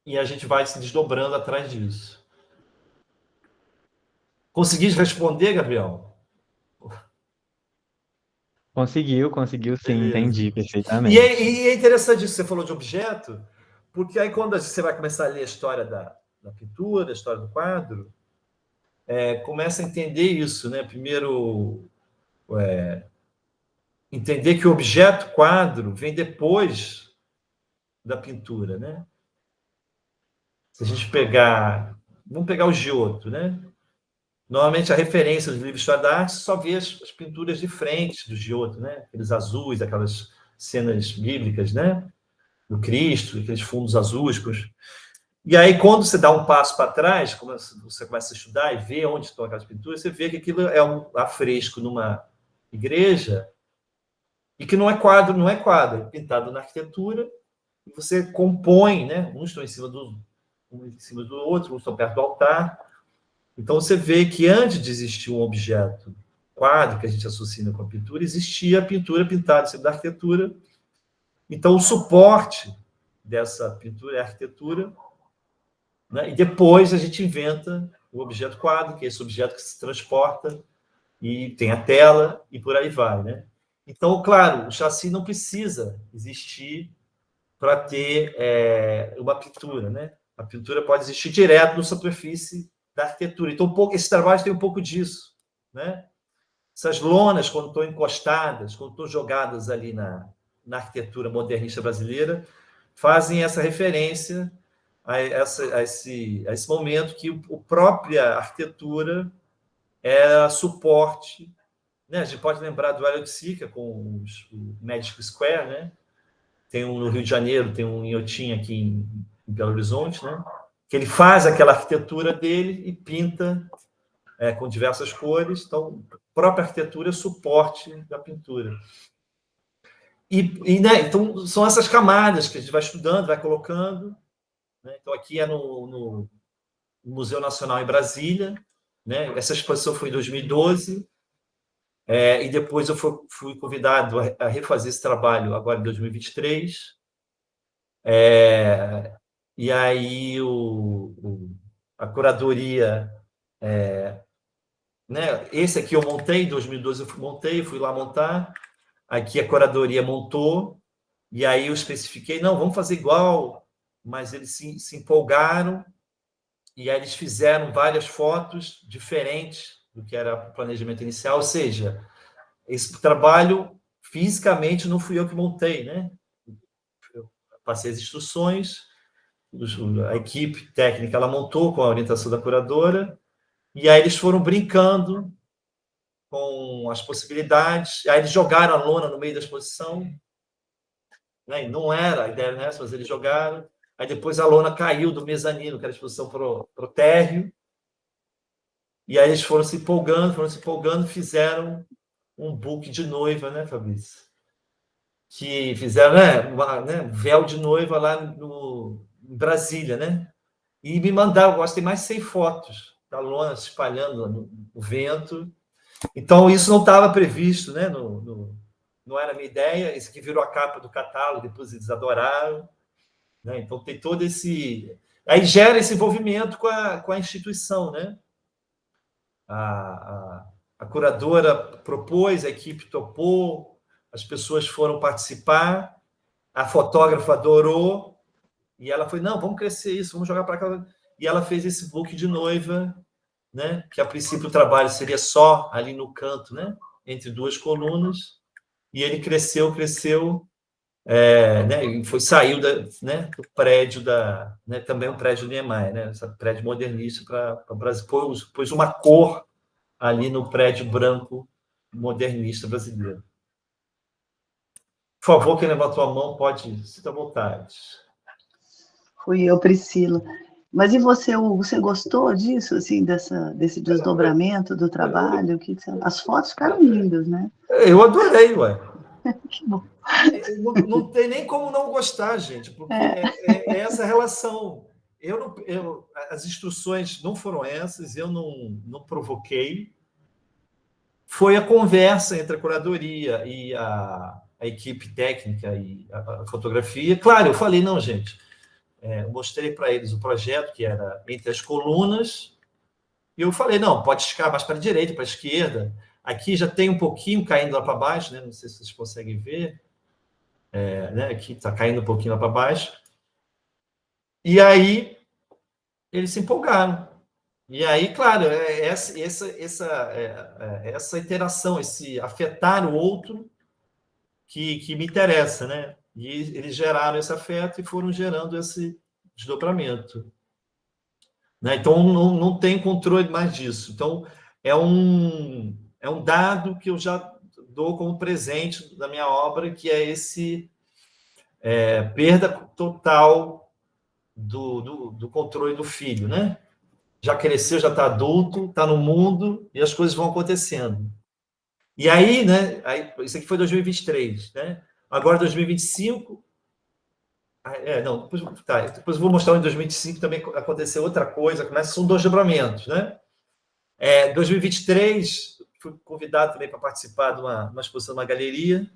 e a gente vai se desdobrando atrás disso. Consegui responder, Gabriel? Conseguiu sim, Beleza. entendi E perfeitamente. é interessante isso que você falou de objeto, porque aí quando você vai começar a ler a história da pintura, a história do quadro, começa a entender isso, né? Primeiro, entender que o objeto quadro vem depois da pintura, né? Se a gente pegar, vamos pegar o Giotto, né? Normalmente a referência do livro de História da Arte só vê as pinturas de frente do Giotto, né? Aqueles azuis, aquelas cenas bíblicas, né? Do Cristo, aqueles fundos azuis. E aí, quando você dá um passo para trás, você começa a estudar e ver onde estão aquelas pinturas, você vê que aquilo é um afresco numa igreja e que não é quadro, é pintado na arquitetura, e você compõe, né? Uns estão um em cima do outro, uns estão perto do altar. Então, você vê que antes de existir um objeto quadro, que a gente associa com a pintura, existia a pintura pintada em cima da arquitetura. Então, o suporte dessa pintura é a arquitetura, né? E depois a gente inventa o objeto quadro, que é esse objeto que se transporta e tem a tela e por aí vai, né? Então, claro, o chassi não precisa existir para ter uma pintura, né? A pintura pode existir direto na superfície da arquitetura. Então, esse trabalho tem um pouco disso, né? Essas lonas, quando estão encostadas, quando estão jogadas ali na arquitetura modernista brasileira, fazem essa referência a esse momento que a própria arquitetura era suporte, né? A gente pode lembrar do Hélio de Sica com o Magic Square, né? Tem um no Rio de Janeiro, tem um em Inhotim aqui em Belo Horizonte, né? Que ele faz aquela arquitetura dele e pinta com diversas cores. Então, a própria arquitetura é suporte da pintura. Né, então, são essas camadas que a gente vai estudando, vai colocando. Né? Então, aqui é no Museu Nacional em Brasília. Né? Essa exposição foi em 2012. E depois eu fui convidado a refazer esse trabalho agora em 2023. E aí a curadoria, né? Esse aqui eu montei, em 2012 eu fui lá montar. Aqui a curadoria montou, e aí eu especifiquei, não, vamos fazer igual, mas eles se empolgaram, e aí eles fizeram várias fotos diferentes do que era o planejamento inicial, ou seja, esse trabalho fisicamente não fui eu que montei, né? Eu passei as instruções, a equipe técnica ela montou com a orientação da curadora, e aí eles foram brincando com as possibilidades, aí eles jogaram a lona no meio da exposição, né? E não era, a ideia não era essa, mas eles jogaram, aí depois a lona caiu do mezanino, que era a exposição para o térreo, e aí eles foram se empolgando, fizeram um book de noiva, né, Fabrício? Que fizeram, um véu de noiva lá em Brasília, né? E me mandaram, eu gostei mais de 100 fotos da lona se espalhando no vento. Então, isso não estava previsto, né? Não era a minha ideia. Esse aqui virou a capa do catálogo, depois eles adoraram. Né? Então, tem todo esse... Aí gera esse envolvimento com a instituição, né? A curadora propôs, a equipe topou, as pessoas foram participar, a fotógrafa adorou, e ela foi, não, vamos crescer isso, vamos jogar para cá. E ela fez esse book de noiva, né? Que a princípio o trabalho seria só ali no canto, né? Entre duas colunas, e ele cresceu, né? E saiu né? Do prédio né? Também um prédio Niemeyer, né? Esse prédio modernista para o Brasil, pôs uma cor ali no prédio branco modernista brasileiro. Por favor, quem levantou a mão pode se à vontade. Fui eu, Priscila. Mas e você, Hugo, você gostou disso, assim, desse desdobramento do trabalho? As fotos ficaram lindas, né? Eu adorei, ué. Que bom. Não tem nem como não gostar, gente, porque é essa relação. As instruções não foram essas, eu não provoquei. Foi a conversa entre a curadoria e a equipe técnica e a fotografia. Claro, eu falei, não, gente, eu mostrei para eles o projeto, que era entre as colunas, e eu falei, não, pode esticar mais para a direita, para a esquerda. Aqui já tem um pouquinho caindo lá para baixo, né? Não sei se vocês conseguem ver. Né? Aqui está caindo um pouquinho lá para baixo. E aí, eles se empolgaram. E aí, claro, essa interação, esse afetar o outro que me interessa, né? E eles geraram esse afeto e foram gerando esse desdobramento. Né? Então, não tem controle mais disso. Então, é um dado que eu já dou como presente da minha obra, que é esse perda total do controle do filho, né? Já cresceu, já está adulto, está no mundo e as coisas vão acontecendo. E aí, né? Isso aqui foi 2023, né? Agora 2025. Não, depois eu vou mostrar em 2025 também aconteceu outra coisa, mas são dois desdobramentos, né? 2023 fui convidado também para participar de uma exposição numa galeria.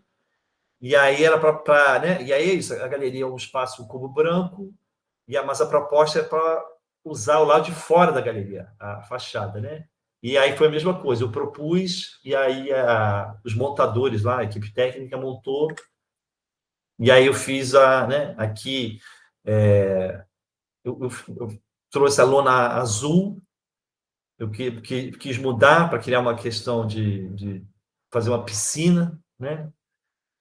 E aí era para, né? E aí é isso, a galeria é um espaço cubo branco, mas a proposta é para usar o lado de fora da galeria, a fachada, né? E aí foi a mesma coisa, eu propus, e aí os montadores lá, a equipe técnica montou, e aí eu fiz né, aqui, eu trouxe a lona azul, eu quis mudar para criar uma questão de fazer uma piscina, né?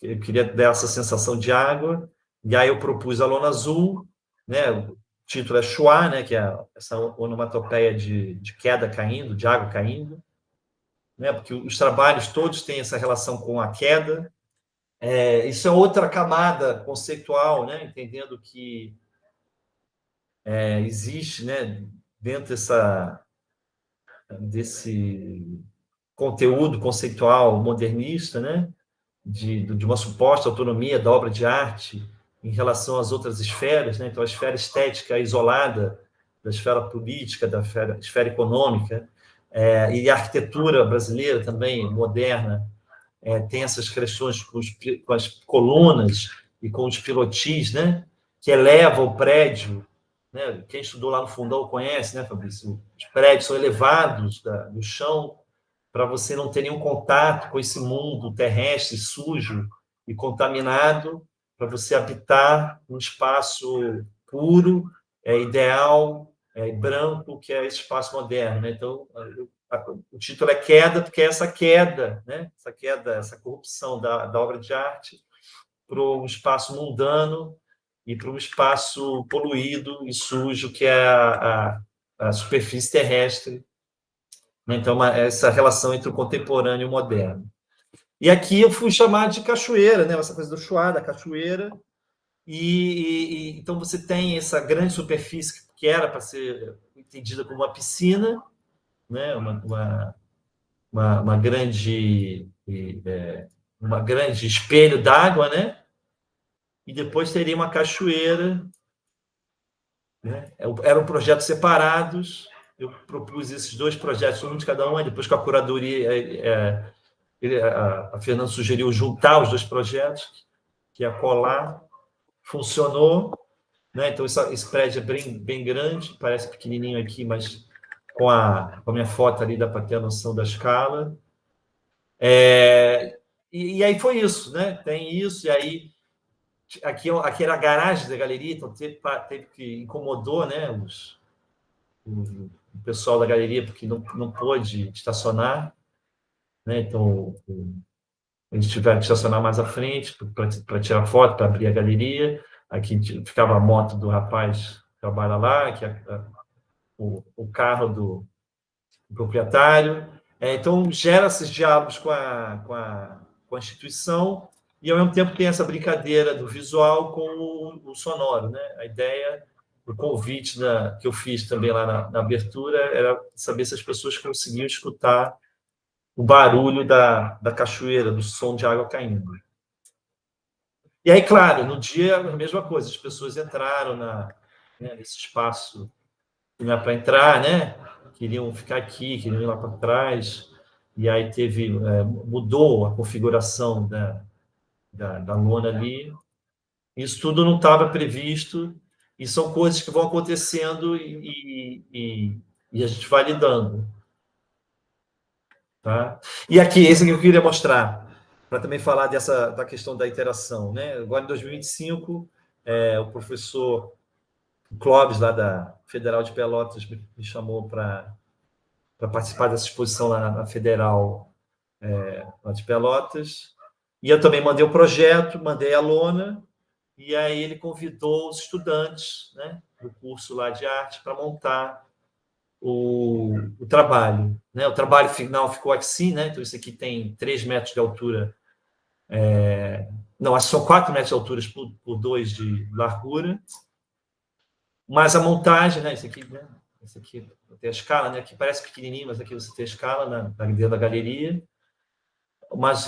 Eu queria dar essa sensação de água, e aí eu propus a lona azul, né? O título é Chuá, né? Que é essa onomatopeia de queda caindo, de água caindo, né? Porque os trabalhos todos têm essa relação com a queda. Isso é outra camada conceitual, né? Entendendo que existe, né? Dentro desse conteúdo conceitual modernista, né? De uma suposta autonomia da obra de arte em relação às outras esferas, né? Então, a esfera estética é isolada da esfera política, da esfera econômica, e a arquitetura brasileira também, moderna, tem essas questões com as colunas e com os pilotis, né? Que elevam o prédio, né? Quem estudou lá no Fundão conhece, né, Fabrício? Os prédios são elevados do chão para você não ter nenhum contato com esse mundo terrestre sujo e contaminado, para você habitar um espaço puro, ideal, branco, que é esse espaço moderno, né? Então, o título é Queda, porque é essa queda, né? Essa queda, essa corrupção da obra de arte para um espaço mundano e para um espaço poluído e sujo, que é a superfície terrestre. Então, essa relação entre o contemporâneo e o moderno. E aqui eu fui chamado de cachoeira, né? Essa coisa do chuá, da cachoeira. Então, você tem essa grande superfície que era para ser entendida como uma piscina, né? Uma grande espelho d'água, né? E depois teria uma cachoeira, né? Eram projetos separados. Eu propus esses dois projetos, um de cada um, e depois com a curadoria, a Fernanda sugeriu juntar os dois projetos, que ia colar, funcionou, né? Então, esse prédio é bem grande, parece pequenininho aqui, mas com a minha foto ali dá para ter a noção da escala. E aí foi isso, né? Tem isso, e aí aqui era a garagem da galeria, então teve que incomodou, né, o pessoal da galeria, porque não pôde estacionar, né? Então eles tiveram que estacionar mais à frente para tirar foto, para abrir a galeria. Aqui ficava a moto do rapaz que trabalha lá, que é o carro do proprietário. Então, gera esses diálogos com a instituição e, ao mesmo tempo, tem essa brincadeira do visual com o sonoro, né? A ideia, o convite que eu fiz também lá na abertura era saber se as pessoas conseguiam escutar o barulho da cachoeira, do som de água caindo. E aí, claro, no dia, a mesma coisa, as pessoas entraram nesse espaço que não é para entrar, né? Queriam ficar aqui, queriam ir lá para trás, e aí mudou a configuração da lona ali. Isso tudo não estava previsto, e são coisas que vão acontecendo e a gente vai lidando. Tá? E aqui, esse que eu queria mostrar, para também falar da questão da interação. Né? Agora, em 2025, o professor Clóvis, lá da Federal de Pelotas, me chamou para participar dessa exposição lá na Federal lá de Pelotas. E eu também mandei o projeto, mandei a lona, e aí ele convidou os estudantes, né, do curso lá de arte para montar o trabalho. Né? O trabalho final ficou assim, né? Então, isso aqui tem 3 metros de altura. Não, acho que são 4 metros de altura por 2 de largura. Mas a montagem, né? Esse aqui tem a escala, né? Aqui parece pequenininho, mas aqui você tem a escala dentro da galeria. Mas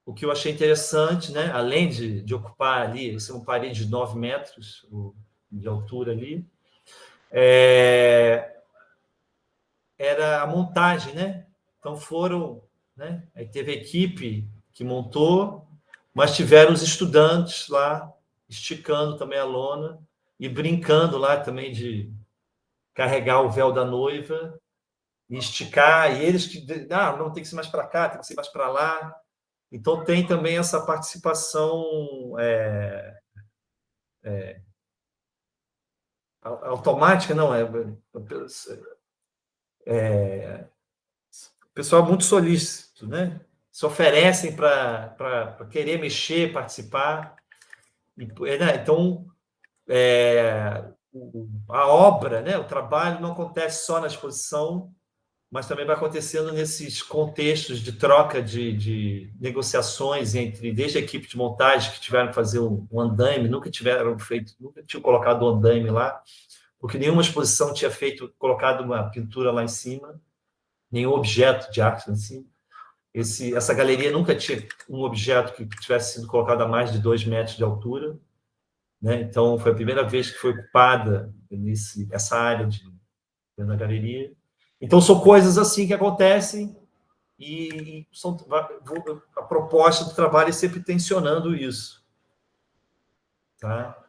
o que eu achei interessante, né? Além de ocupar ali, isso é uma parede de 9 metros de altura ali, era a montagem, né? Então foram, né? Aí teve a equipe que montou, mas tiveram os estudantes lá esticando também a lona e brincando lá também de carregar o véu da noiva e esticar, e eles que não tem que ser mais para cá, tem que ser mais para lá. Então tem também essa participação automática, não o pessoal é muito solícito, né? Se oferecem para querer mexer, participar. Né? Então, a obra, né? O trabalho não acontece só na exposição, mas também vai acontecendo nesses contextos de troca de negociações desde a equipe de montagem, que tiveram que fazer um andaime, nunca tinham colocado um andaime lá, porque nenhuma exposição tinha colocado uma pintura lá em cima, nenhum objeto de arte lá em cima. Essa galeria nunca tinha um objeto que tivesse sido colocado a mais de 2 metros de altura, né? Então, foi a primeira vez que foi ocupada essa área dentro da galeria. Então, são coisas assim que acontecem e a proposta do trabalho é sempre tensionando isso. Tá?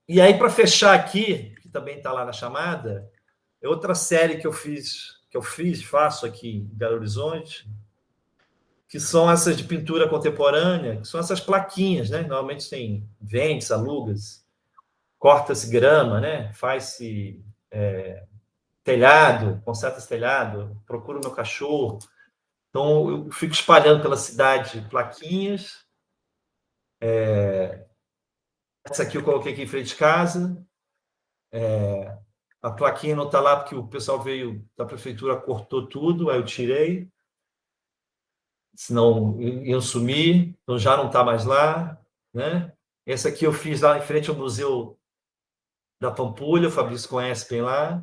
E aí, para fechar aqui, que também está lá na chamada, é outra série que eu faço aqui em Belo Horizonte, que são essas de pintura contemporânea, que são essas plaquinhas, né? Normalmente vende-se, aluga-se, corta-se grama, né? Faz-se telhado, conserta-se telhado, procura o meu cachorro. Então, eu fico espalhando pela cidade plaquinhas. Essa aqui eu coloquei aqui em frente de casa. A plaquinha não está lá porque o pessoal veio da prefeitura, cortou tudo, aí eu tirei. Senão iam sumir, então já não está mais lá. Né? Essa aqui eu fiz lá em frente ao Museu da Pampulha, o Fabrício conhece bem lá.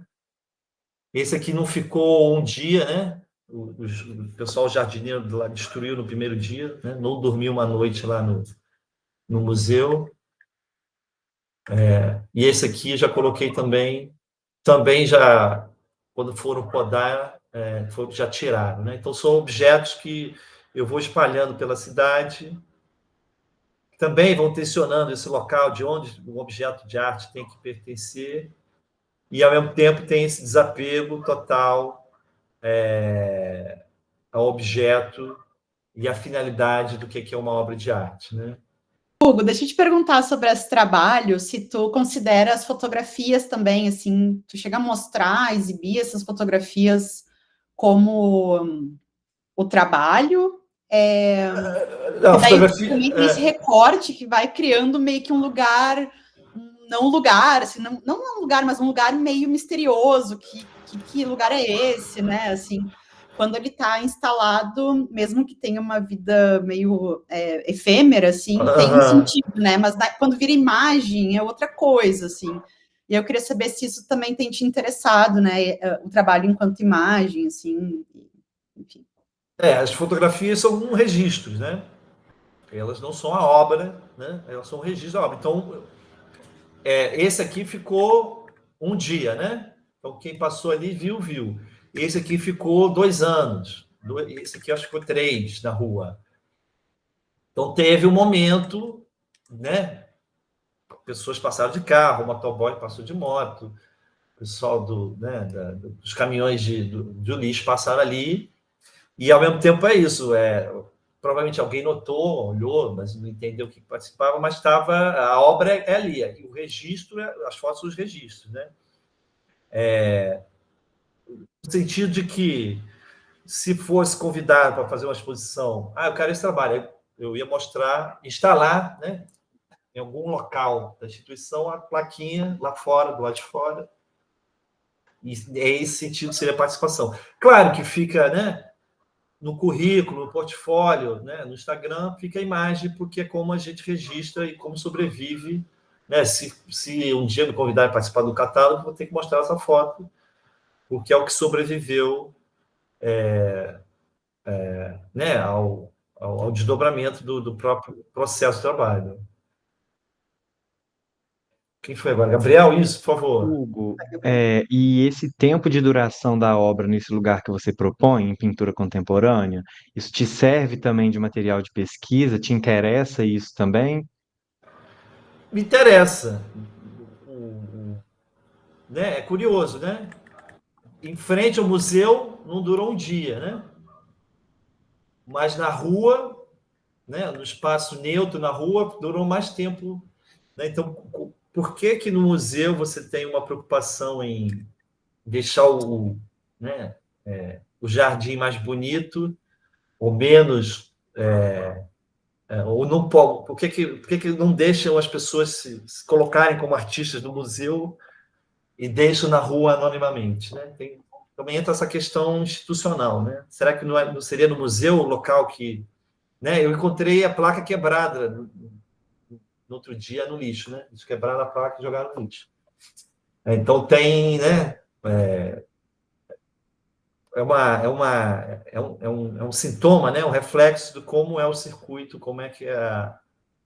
Esse aqui não ficou um dia, né? O pessoal jardineiro lá destruiu no primeiro dia, né? Não dormiu uma noite lá no museu. E esse aqui já coloquei também já, quando foram podar, já tiraram. Né? Então, são objetos que eu vou espalhando pela cidade, também vão tensionando esse local de onde o objeto de arte tem que pertencer, e, ao mesmo tempo, tem esse desapego total ao objeto e à finalidade do que é uma obra de arte. Né? Hugo, deixa eu te perguntar sobre esse trabalho, se tu considera as fotografias também, assim, tu chega a mostrar, exibir essas fotografias como o trabalho, fotografia, também tem esse recorte que vai criando meio que um lugar, não um lugar, assim, não um lugar, mas um lugar meio misterioso, que lugar é esse, né, assim, quando ele está instalado, mesmo que tenha uma vida meio efêmera, assim, tem um sentido, né, mas quando vira imagem é outra coisa, assim, e eu queria saber se isso também tem te interessado, né, o trabalho enquanto imagem, assim, enfim. As fotografias são registros, né? Elas não são a obra, né? Elas são registros da obra. Então, esse aqui ficou um dia, né? Então, quem passou ali viu. Esse aqui ficou 2 anos. Esse aqui acho que ficou 3 na rua. Então, teve um momento, né? Pessoas passaram de carro, o motoboy passou de moto. pessoal dos caminhões do lixo passaram ali, e ao mesmo tempo é isso, provavelmente alguém notou, olhou, mas não entendeu o que participava, mas a obra é ali, e o registro, as fotos dos registros, né? No sentido de que, se fosse convidado para fazer uma exposição, eu quero esse trabalho, eu ia mostrar, instalar, né, em algum local da instituição, a plaquinha lá fora, do lado de fora, e é esse sentido que seria a participação. Claro que fica, né, no currículo, no portfólio, né, no Instagram, fica a imagem, porque é como a gente registra e como sobrevive, né? Se um dia me convidar a participar do catálogo, vou ter que mostrar essa foto, porque é o que sobreviveu, né, ao desdobramento do próprio processo de trabalho. Quem foi agora? Gabriel, isso, por favor. Hugo, e esse tempo de duração da obra nesse lugar que você propõe, em pintura contemporânea, isso te serve também de material de pesquisa? Te interessa isso também? Me interessa. Né? É curioso, né? Em frente ao museu, não durou um dia, né? Mas na rua, né, no espaço neutro na rua, durou mais tempo. Né? Então, por que no museu você tem uma preocupação em deixar né, o jardim mais bonito ou menos... ou não pode, por que não deixam as pessoas se colocarem como artistas no museu e deixam na rua anonimamente? Né? Também entra essa questão institucional. Né? Será que não seria no museu o local que... Né? Eu encontrei a placa quebrada no outro dia no lixo, né? Eles quebraram a placa e jogaram no lixo. Então tem, né? É um sintoma, né? Um reflexo de como é o circuito, como é que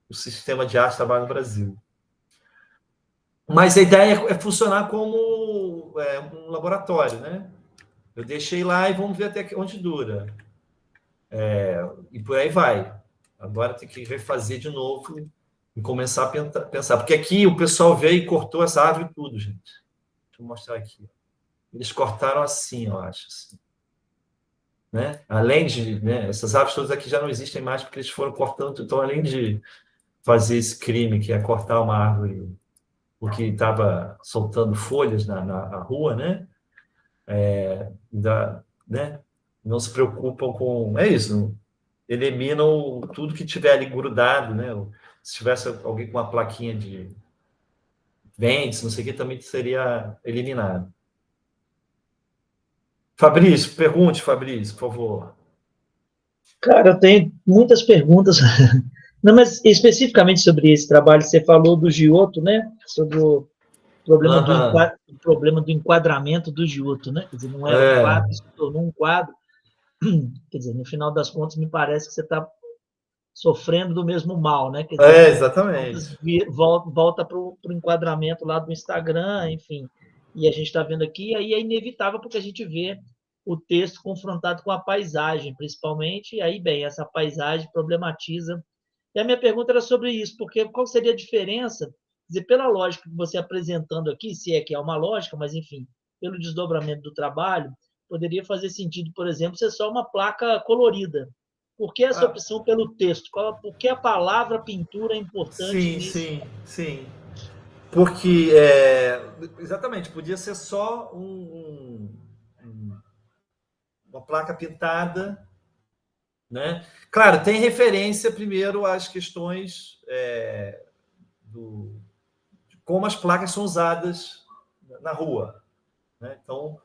o sistema de arte trabalha no Brasil. Mas a ideia é funcionar como um laboratório, né? Eu deixei lá e vamos ver até onde dura. E por aí vai. Agora tem que refazer de novo e começar a pensar. Porque aqui o pessoal veio e cortou essa árvore tudo, gente. Deixa eu mostrar aqui. Eles cortaram assim, eu acho. Assim. Né? Além de... Né, essas árvores todas aqui já não existem mais porque eles foram cortando. Então, além de fazer esse crime, que é cortar uma árvore porque estava soltando folhas na rua, né? Né? Não se preocupam com... É isso, eliminam tudo que tiver ali grudado, né? Se tivesse alguém com uma plaquinha de vende, não sei o que, também seria eliminado. Fabrício, pergunte, Fabrício, por favor. Cara, eu tenho muitas perguntas. Não, mas especificamente sobre esse trabalho, você falou do Giotto, né? Sobre o problema do enquadramento do Giotto, né? Quer dizer, não era um quadro, se tornou um quadro. Quer dizer, no final das contas, me parece que você está sofrendo do mesmo mal, né? Quer dizer, exatamente. Volta para o enquadramento lá do Instagram, enfim. E a gente está vendo aqui, aí é inevitável porque a gente vê o texto confrontado com a paisagem, principalmente, e aí, bem, essa paisagem problematiza. E a minha pergunta era sobre isso, porque qual seria a diferença, quer dizer, pela lógica que você apresentando aqui, se é que é uma lógica, mas, enfim, pelo desdobramento do trabalho, poderia fazer sentido, por exemplo, ser só uma placa colorida. Por que essa opção pelo texto? Por que a palavra pintura é importante nisso? Sim. Porque, exatamente, podia ser só uma placa pintada, né? Claro, tem referência primeiro às questões de como as placas são usadas na rua, né? Então,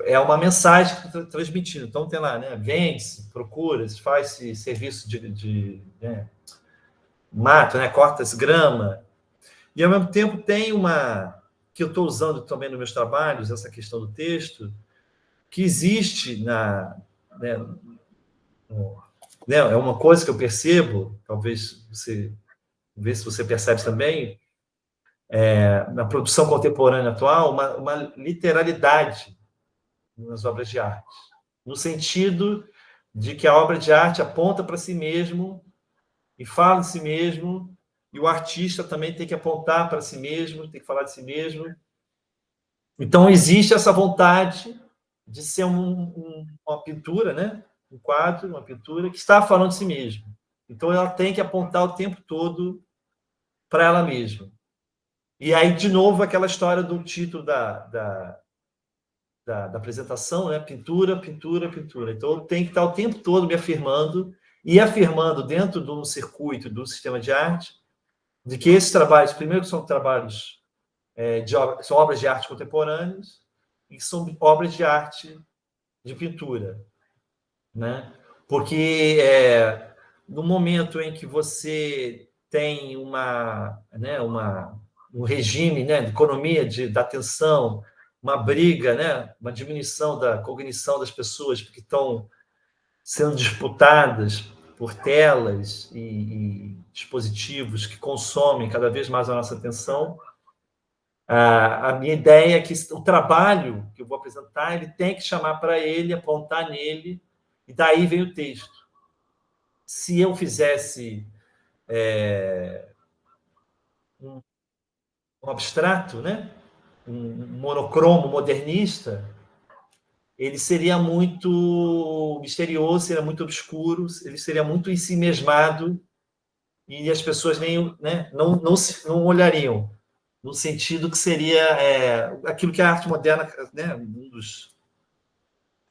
é uma mensagem transmitida. Então, tem lá, né? Vende-se, procura-se, faz-se serviço de mato, né? Corta-se grama. E, ao mesmo tempo, tem uma... que eu estou usando também nos meus trabalhos, essa questão do texto, que existe é uma coisa que eu percebo, talvez você... ver se você percebe também, na produção contemporânea atual, uma literalidade nas obras de arte, no sentido de que a obra de arte aponta para si mesmo e fala de si mesmo e o artista também tem que apontar para si mesmo, tem que falar de si mesmo. Então, existe essa vontade de ser uma pintura, né? Um quadro, uma pintura, que está falando de si mesmo. Então, ela tem que apontar o tempo todo para ela mesma. E aí, de novo, aquela história do título da apresentação, né? Pintura, pintura, pintura. Então, eu tenho que estar o tempo todo me afirmando e afirmando dentro de um circuito do sistema de arte de que esses trabalhos, primeiro, são trabalhos são obras de arte contemporâneas e são obras de arte de pintura, né? Porque no momento em que você tem um regime, né, de economia da atenção, uma briga, né, uma diminuição da cognição das pessoas que estão sendo disputadas por telas e dispositivos que consomem cada vez mais a nossa atenção, a minha ideia é que o trabalho que eu vou apresentar, ele tem que chamar para ele, apontar nele, e daí vem o texto. Se eu fizesse um abstrato, né? Um monocromo modernista, ele seria muito misterioso, seria muito obscuro, ele seria muito ensimesmado, e as pessoas nem, né, não olhariam no sentido que seria aquilo que a arte moderna, né,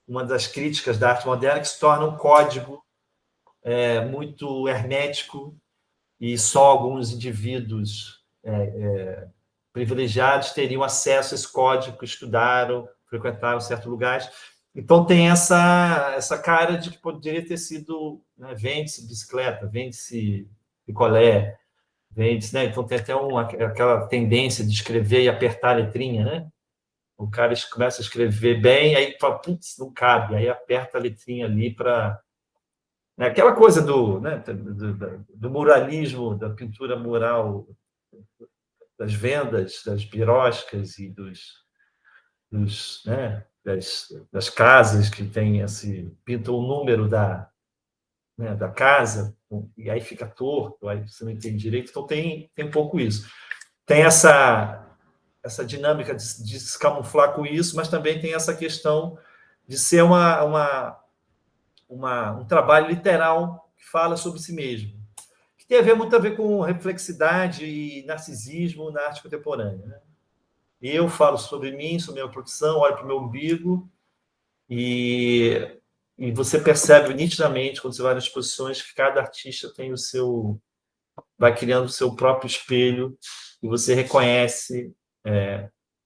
uma das críticas da arte moderna, que se torna um código muito hermético e só alguns indivíduos privilegiados teriam acesso a esse código, estudaram, frequentaram certos lugares. Então, tem essa cara de que poderia ter sido, né, vende-se bicicleta, vende-se picolé, vende-se, né? Então, tem até aquela tendência de escrever e apertar a letrinha, né? O cara começa a escrever bem, aí fala, putz, não cabe, aí aperta a letrinha ali para... Né? Aquela coisa do muralismo, da pintura mural, das vendas, das biroscas e das casas que tem pintam o número da casa, e aí fica torto, aí você não entende direito. Então, tem um pouco isso. Tem essa dinâmica de se camuflar com isso, mas também tem essa questão de ser um trabalho literal que fala sobre si mesmo, que tem muito a ver com reflexidade e narcisismo na arte contemporânea, né? Eu falo sobre mim, sobre minha profissão, olho para o meu umbigo e você percebe nitidamente, quando você vai nas exposições, que cada artista tem vai criando o seu próprio espelho e você reconhece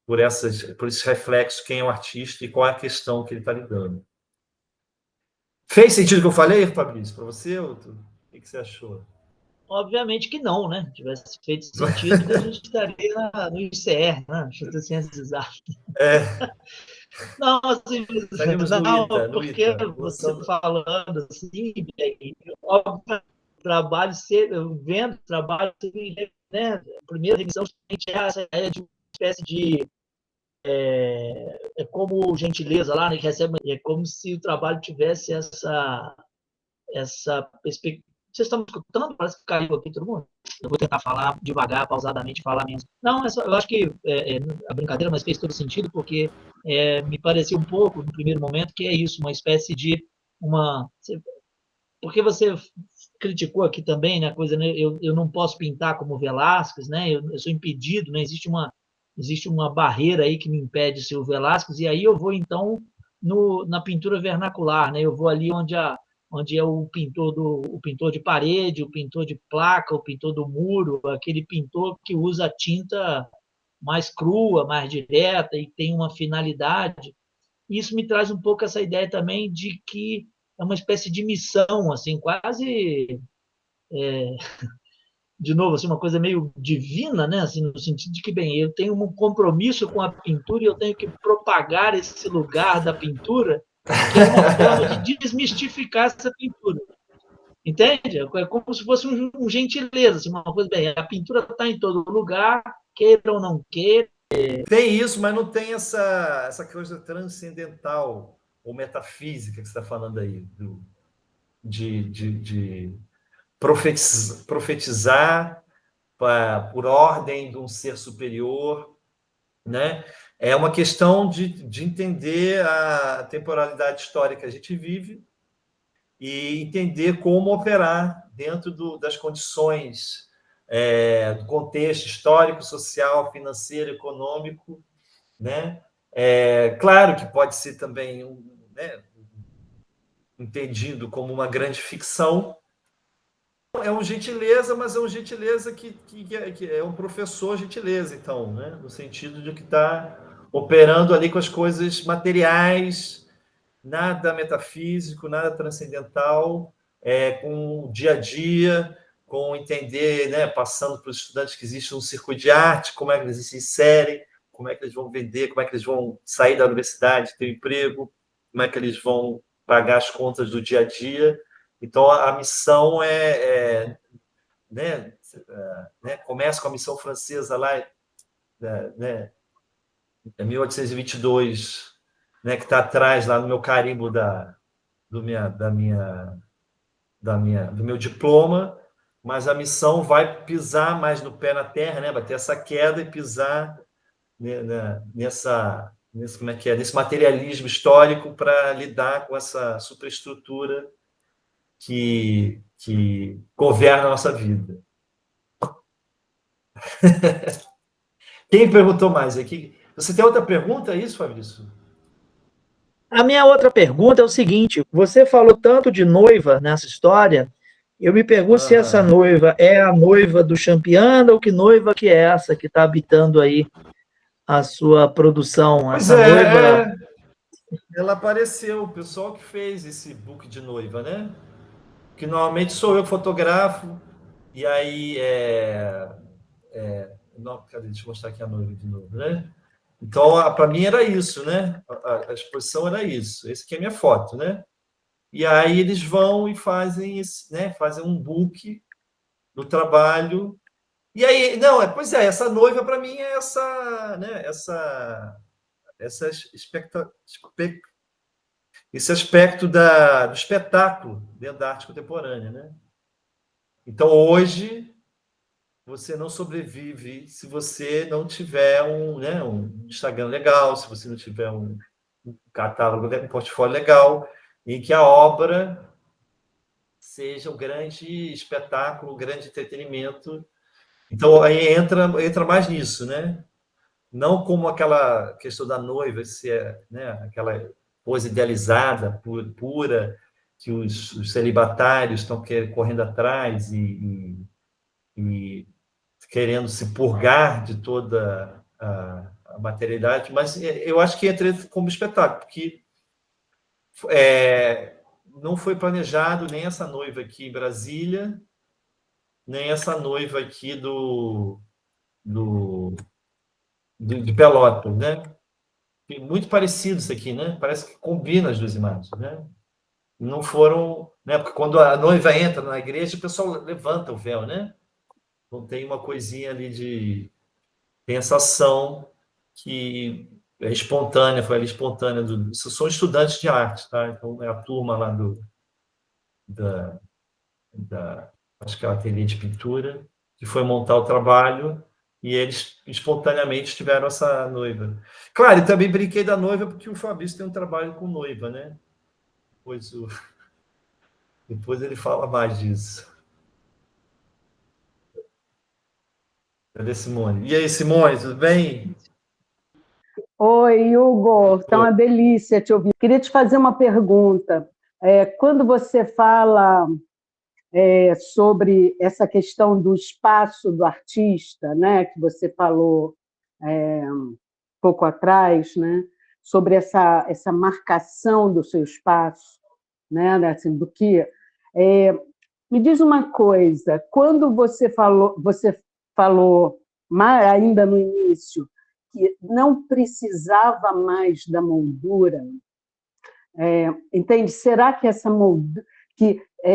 por esses reflexos quem é o artista e qual é a questão que ele está lidando. Fez sentido o que eu falei, Fabrício, para você? O que você achou? Obviamente que não, né? Se tivesse feito sentido, a gente estaria no ICR, né? Instituto de Ciências Exatas. Não, assim, não, porque você falando assim, óbvio, trabalho vendo trabalho, né? A primeira revisão é essa ideia de uma espécie de como gentileza lá, né, que recebe, é como se o trabalho tivesse essa perspectiva. Vocês estão me escutando? Parece que caiu aqui todo mundo. Eu vou tentar falar devagar, pausadamente, falar menos. Não, eu acho que a brincadeira, mas fez todo sentido, porque me pareceu um pouco, no primeiro momento, que é isso, uma espécie de porque você criticou aqui também, né, coisa, né, eu não posso pintar como Velázquez, né, eu sou impedido, né, existe uma barreira aí que me impede de ser o Velázquez, e aí eu vou, então, na pintura vernacular, né, eu vou ali onde é o pintor de parede, o pintor de placa, o pintor do muro, aquele pintor que usa a tinta mais crua, mais direta e tem uma finalidade. Isso me traz um pouco essa ideia também de que é uma espécie de missão, assim, quase, de novo, assim, uma coisa meio divina, né? Assim, no sentido de que, bem, eu tenho um compromisso com a pintura e eu tenho que propagar esse lugar da pintura, que é uma forma de desmistificar essa pintura. Entende? É como se fosse um gentileza, assim, uma coisa, bem, a pintura está em todo lugar, queira ou não queira. Tem isso, mas não tem essa coisa transcendental ou metafísica que você está falando aí, de profetizar por ordem de um ser superior, né? É uma questão de entender a temporalidade histórica que a gente vive e entender como operar dentro das condições, do contexto histórico, social, financeiro, econômico, né? Claro que pode ser também né, entendido como uma grande ficção. É um gentileza, mas é um gentileza que é um professor gentileza, então, né? No sentido de que está operando ali com as coisas materiais, nada metafísico, nada transcendental, com o dia a dia, com entender, né, passando para os estudantes que existe um circuito de arte, como é que eles se inserem, como é que eles vão vender, como é que eles vão sair da universidade, ter um emprego, como é que eles vão pagar as contas do dia a dia. Então, a missão né, começa com a missão francesa lá, né, em 1822, né, que está atrás, lá no meu carimbo do meu diploma, mas a missão vai pisar mais no pé na terra, né, vai ter essa queda e pisar como é que é, nesse materialismo histórico para lidar com essa superestrutura que governa a nossa vida. Quem perguntou mais aqui? Você tem outra pergunta, é isso, Fabrício? A minha outra pergunta é o seguinte: você falou tanto de noiva nessa história, eu me pergunto se essa noiva é a noiva do Champiana ou que noiva que é essa que está habitando aí a sua produção, Pois essa noiva. Ela apareceu, o pessoal que fez esse book de noiva, né? Que normalmente sou eu que fotografo, e aí não, cadê? Deixa eu mostrar aqui a noiva de novo, né? Então, para mim era isso, né? A exposição era isso. Essa aqui é a minha foto, né? E aí eles vão e fazem né? Fazem um book do trabalho. E aí, não, pois é, essa noiva para mim é né? Esse aspecto do espetáculo dentro da arte contemporânea, né? Então, hoje, você não sobrevive se você não tiver né, um Instagram legal, se você não tiver um catálogo, um portfólio legal, em que a obra seja um grande espetáculo, um grande entretenimento. Então, aí entra mais nisso, né? Não como aquela questão da noiva, se né, aquela coisa idealizada, pura, que os celibatários estão correndo atrás e querendo se purgar de toda a materialidade, mas eu acho que entra como espetáculo, porque não foi planejado nem essa noiva aqui em Brasília, nem essa noiva aqui de Pelotas, né? Muito parecido isso aqui, né? Parece que combina as duas imagens, né? Não foram, né? Porque quando a noiva entra na igreja, o pessoal levanta o véu, né? Então tem uma coisinha ali tem essa ação que é espontânea, foi ali espontânea. São estudantes de arte, tá? Então é a turma lá da, acho que é o ateliê de pintura, que foi montar o trabalho e eles espontaneamente tiveram essa noiva. Claro, e também brinquei da noiva porque o Fabrício tem um trabalho com noiva, né? Depois ele fala mais disso. Cadê Simone? E aí, Simone, tudo bem? Oi, Hugo, está uma delícia te ouvir. Queria te fazer uma pergunta. Quando você fala sobre essa questão do espaço do artista, né, que você falou pouco atrás, né, sobre essa marcação do seu espaço, né, assim, do que me diz uma coisa, quando você falou ainda no início que não precisava mais da moldura, entende? Será que essa moldura,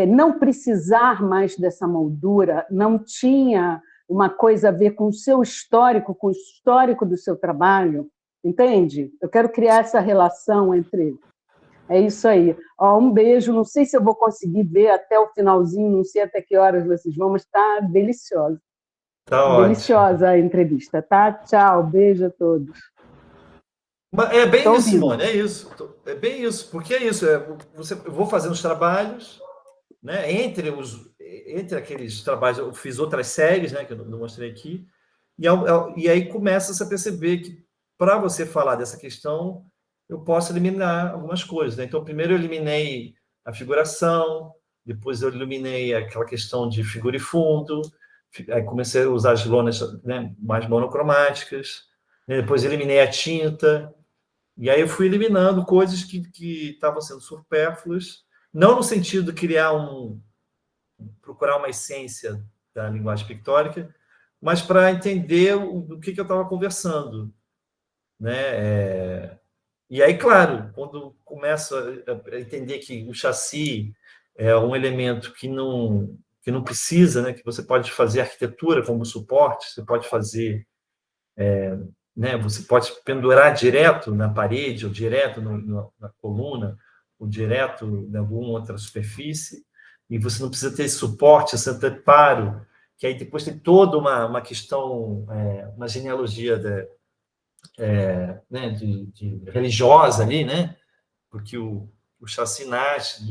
não precisar mais dessa moldura não tinha uma coisa a ver com o seu histórico, com o histórico do seu trabalho? Entende? Eu quero criar essa relação entre... É isso aí. Um beijo. Não sei se eu vou conseguir ver até o finalzinho, não sei até que horas vocês vão, mas está delicioso. Tá ótimo. Deliciosa a entrevista, tá? Tchau, beijo a todos. É bem Tô isso, ouvindo. Simone, é isso. É bem isso, porque é isso. Eu vou fazendo os trabalhos, né? Entre aqueles trabalhos, eu fiz outras séries, né? Que eu não mostrei aqui, e aí começa-se a perceber que, para você falar dessa questão, eu posso eliminar algumas coisas, né? Então, primeiro eu eliminei a figuração, depois eu eliminei aquela questão de figura e fundo, aí comecei a usar as lonas, né, mais monocromáticas, né? Depois eliminei a tinta, e aí eu fui eliminando coisas que estavam sendo supérfluas, não no sentido de procurar uma essência da linguagem pictórica, mas para entender do que eu estava conversando, né? E aí, claro, quando começo a entender que o chassi é um elemento que não precisa, né? Que você pode fazer arquitetura como suporte, você pode fazer, né? Você pode pendurar direto na parede, ou direto na coluna, ou direto em alguma outra superfície, e você não precisa ter esse suporte, esse anteparo, que aí depois tem toda uma questão, uma genealogia né, de religiosa ali, né? Porque o chassi nasce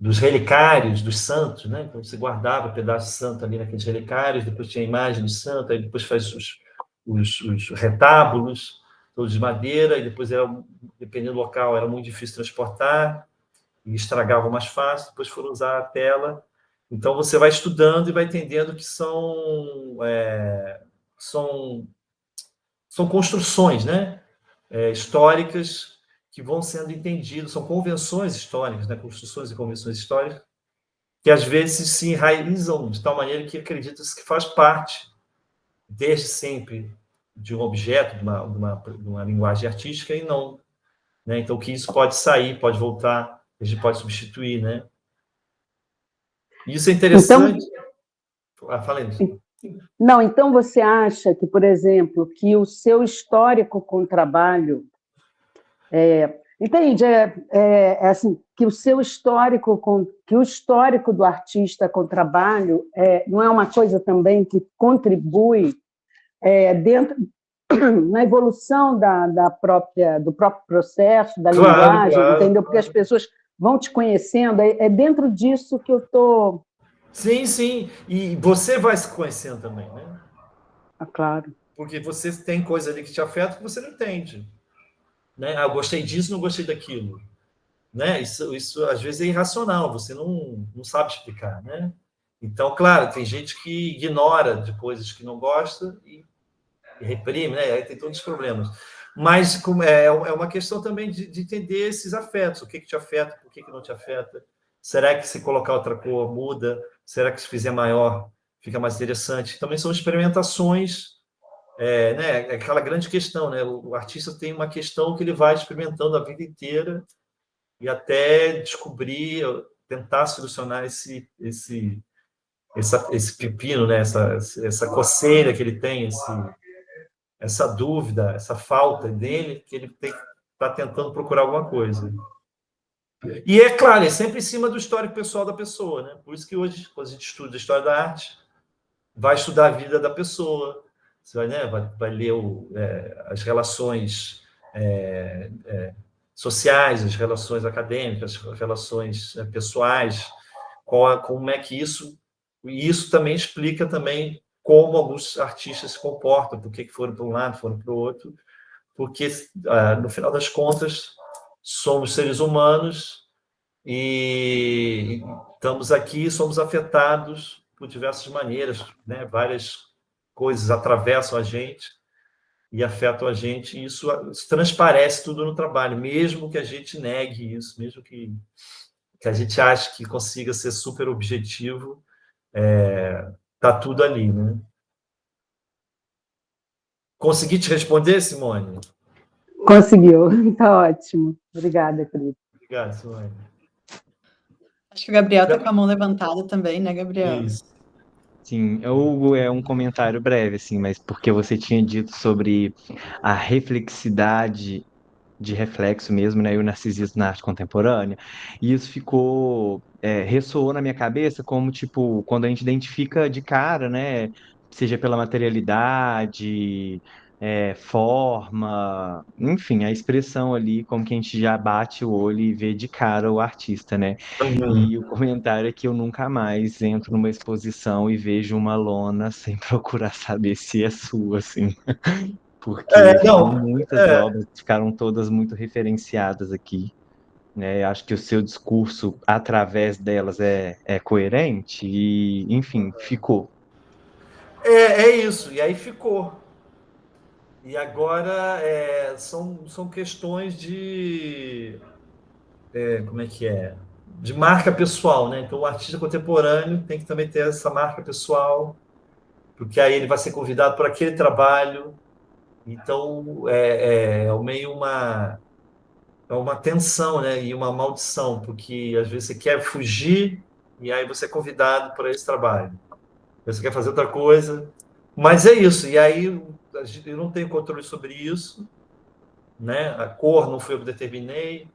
dos relicários dos santos, né? Então você guardava pedaço de santo ali naqueles relicários, depois tinha a imagem do santo, aí depois faz os retábulos, todos de madeira, e depois, dependendo do local, era muito difícil transportar, e estragavam mais fácil, depois foram usar a tela. Então você vai estudando e vai entendendo que são construções, né? Históricas que vão sendo entendidas, são convenções históricas, né? Construções e convenções históricas, que às vezes se enraizam de tal maneira que acredita-se que faz parte, desde sempre, de um objeto, de uma linguagem artística, e não. Né? Então, que isso pode sair, pode voltar, a gente pode substituir, né? Isso é interessante. Falei. Não, então você acha que, por exemplo, que o seu histórico com trabalho, entende? Assim, que o seu histórico que o histórico do artista com trabalho não é uma coisa também que contribui dentro na evolução do próprio processo, da linguagem, claro. entendeu? Porque as pessoas vão te conhecendo, é dentro disso que eu estou... Sim, sim, e você vai se conhecendo também, né? Claro. Porque você tem coisa ali que te afeta que você não entende. Né? Eu gostei disso, não gostei daquilo. Né? Isso às vezes é irracional, você não sabe explicar. Né? Então, claro, tem gente que ignora de coisas que não gosta e reprime, né? Aí tem todos os problemas. Mas é uma questão também de entender esses afetos, o que te afeta, por que não te afeta. Será que se colocar outra cor muda? Será que se fizer maior fica mais interessante? Também são experimentações, né? É aquela grande questão, né? O artista tem uma questão que ele vai experimentando a vida inteira e até descobrir, tentar solucionar esse pepino, né? Essa coceira que ele tem, essa dúvida, essa falta dele, que ele está tentando procurar alguma coisa. E é claro, é sempre em cima do histórico pessoal da pessoa, né? Por isso que hoje, quando a gente estuda a história da arte, vai estudar a vida da pessoa, você vai, né, vai ler as relações sociais, as relações acadêmicas, as relações pessoais, como é que isso... E isso também explica também como alguns artistas se comportam, por que foram para um lado, foram para o outro, porque, no final das contas, somos seres humanos e estamos aqui, somos afetados por diversas maneiras, né? Várias coisas atravessam a gente e afetam a gente, e isso transparece tudo no trabalho, mesmo que a gente negue isso, mesmo que a gente ache que consiga ser super objetivo, tá tudo ali, né? Consegui te responder, Simone? Conseguiu, está ótimo. Obrigada, querido. Obrigado, Simone. Acho que o Gabriel está com a mão levantada também, né, Gabriel? Isso. Sim, Hugo, é um comentário breve, assim, mas porque você tinha dito sobre a reflexidade de reflexo mesmo, né? E o narcisismo na arte contemporânea. E isso ressoou na minha cabeça como, tipo, quando a gente identifica de cara, né? Seja pela materialidade, forma, enfim, a expressão ali, como que a gente já bate o olho e vê de cara o artista, né? E o comentário é que eu nunca mais entro numa exposição e vejo uma lona sem procurar saber se é sua, assim, porque são Não, muitas obras que ficaram todas muito referenciadas aqui, né? Acho que o seu discurso através delas é coerente e, enfim, ficou. é isso, e aí ficou. E agora são questões como é que é? De marca pessoal, né? Então o artista contemporâneo tem que também ter essa marca pessoal, porque aí ele vai ser convidado por aquele trabalho. Então meio uma tensão, né? E uma maldição, porque às vezes você quer fugir e aí você é convidado para esse trabalho. Você quer fazer outra coisa, mas é isso. E aí eu não tenho controle sobre isso, né? A cor não foi eu que determinei.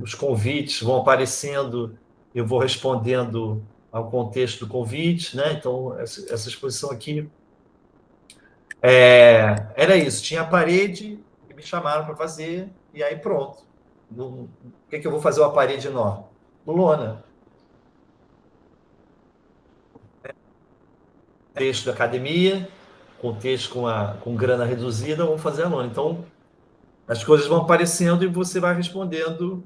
Os convites vão aparecendo, eu vou respondendo ao contexto do convite, né? Então essa exposição aqui era isso. Tinha a parede e me chamaram para fazer e aí pronto. Por que eu vou fazer uma parede enorme? Lona. Texto da academia, contexto com grana reduzida, vamos fazer a lona. Então as coisas vão aparecendo e você vai respondendo.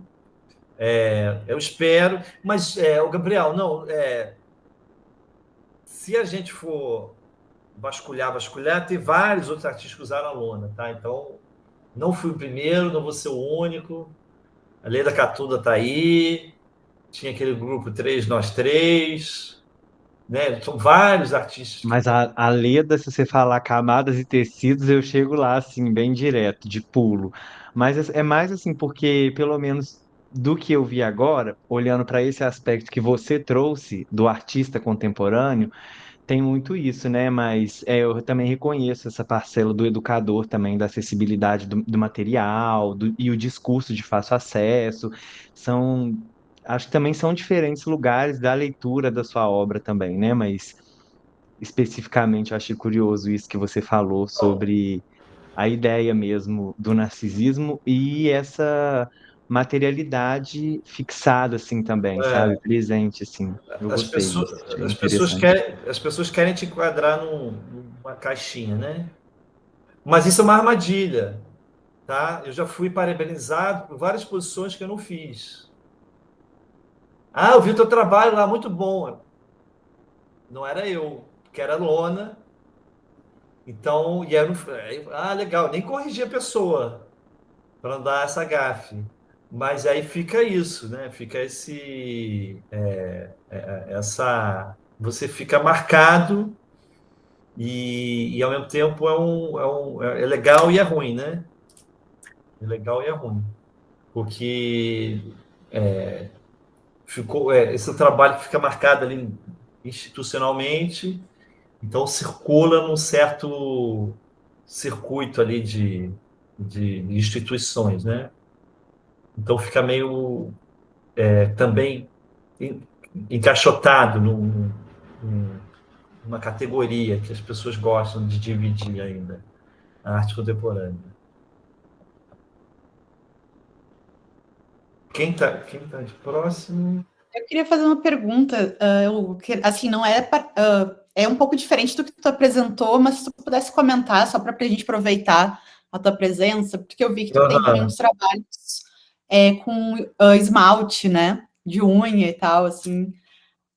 Eu espero, mas o Gabriel, não, se a gente for vasculhar, tem vários outros artistas que usaram a lona, tá? Então, não fui o primeiro, não vou ser o único. A Leda Catunda tá aí, tinha aquele grupo Três Nós Três, né? São vários artistas que. Mas a Leda, se você falar camadas e tecidos, eu chego lá, assim, bem direto, de pulo. Mas é mais assim, porque, pelo menos do que eu vi agora, olhando para esse aspecto que você trouxe do artista contemporâneo, tem muito isso, né? Mas eu também reconheço essa parcela do educador também, da acessibilidade do material, e o discurso de fácil acesso. São, acho que também são diferentes lugares da leitura da sua obra também, né? Mas especificamente eu achei curioso isso que você falou sobre a ideia mesmo do narcisismo e essa materialidade fixada assim também, sabe? Presente assim. Eu As gostei pessoas, disso, achei as pessoas interessante. querem, as pessoas querem te enquadrar numa caixinha, né? Mas isso é uma armadilha, tá? Eu já fui parabenizado por várias posições que eu não fiz. Ah, eu vi o teu trabalho lá, muito bom. Não era eu, que era lona. Então, e era legal, nem corrigi a pessoa para não dar essa gafe. Mas aí fica isso, né? Fica você fica marcado e ao mesmo tempo é legal e é ruim, né? É legal e é ruim, porque esse trabalho que fica marcado ali institucionalmente, então circula num certo circuito ali de instituições, né? Então fica meio também encaixotado numa categoria que as pessoas gostam de dividir ainda, a arte contemporânea. Quem tá de próximo? Eu queria fazer uma pergunta, assim, não é, é um pouco diferente do que tu apresentou, mas se tu pudesse comentar, só para a gente aproveitar a tua presença, porque eu vi que tu tem também uns trabalhos com esmalte, né, de unha e tal, assim.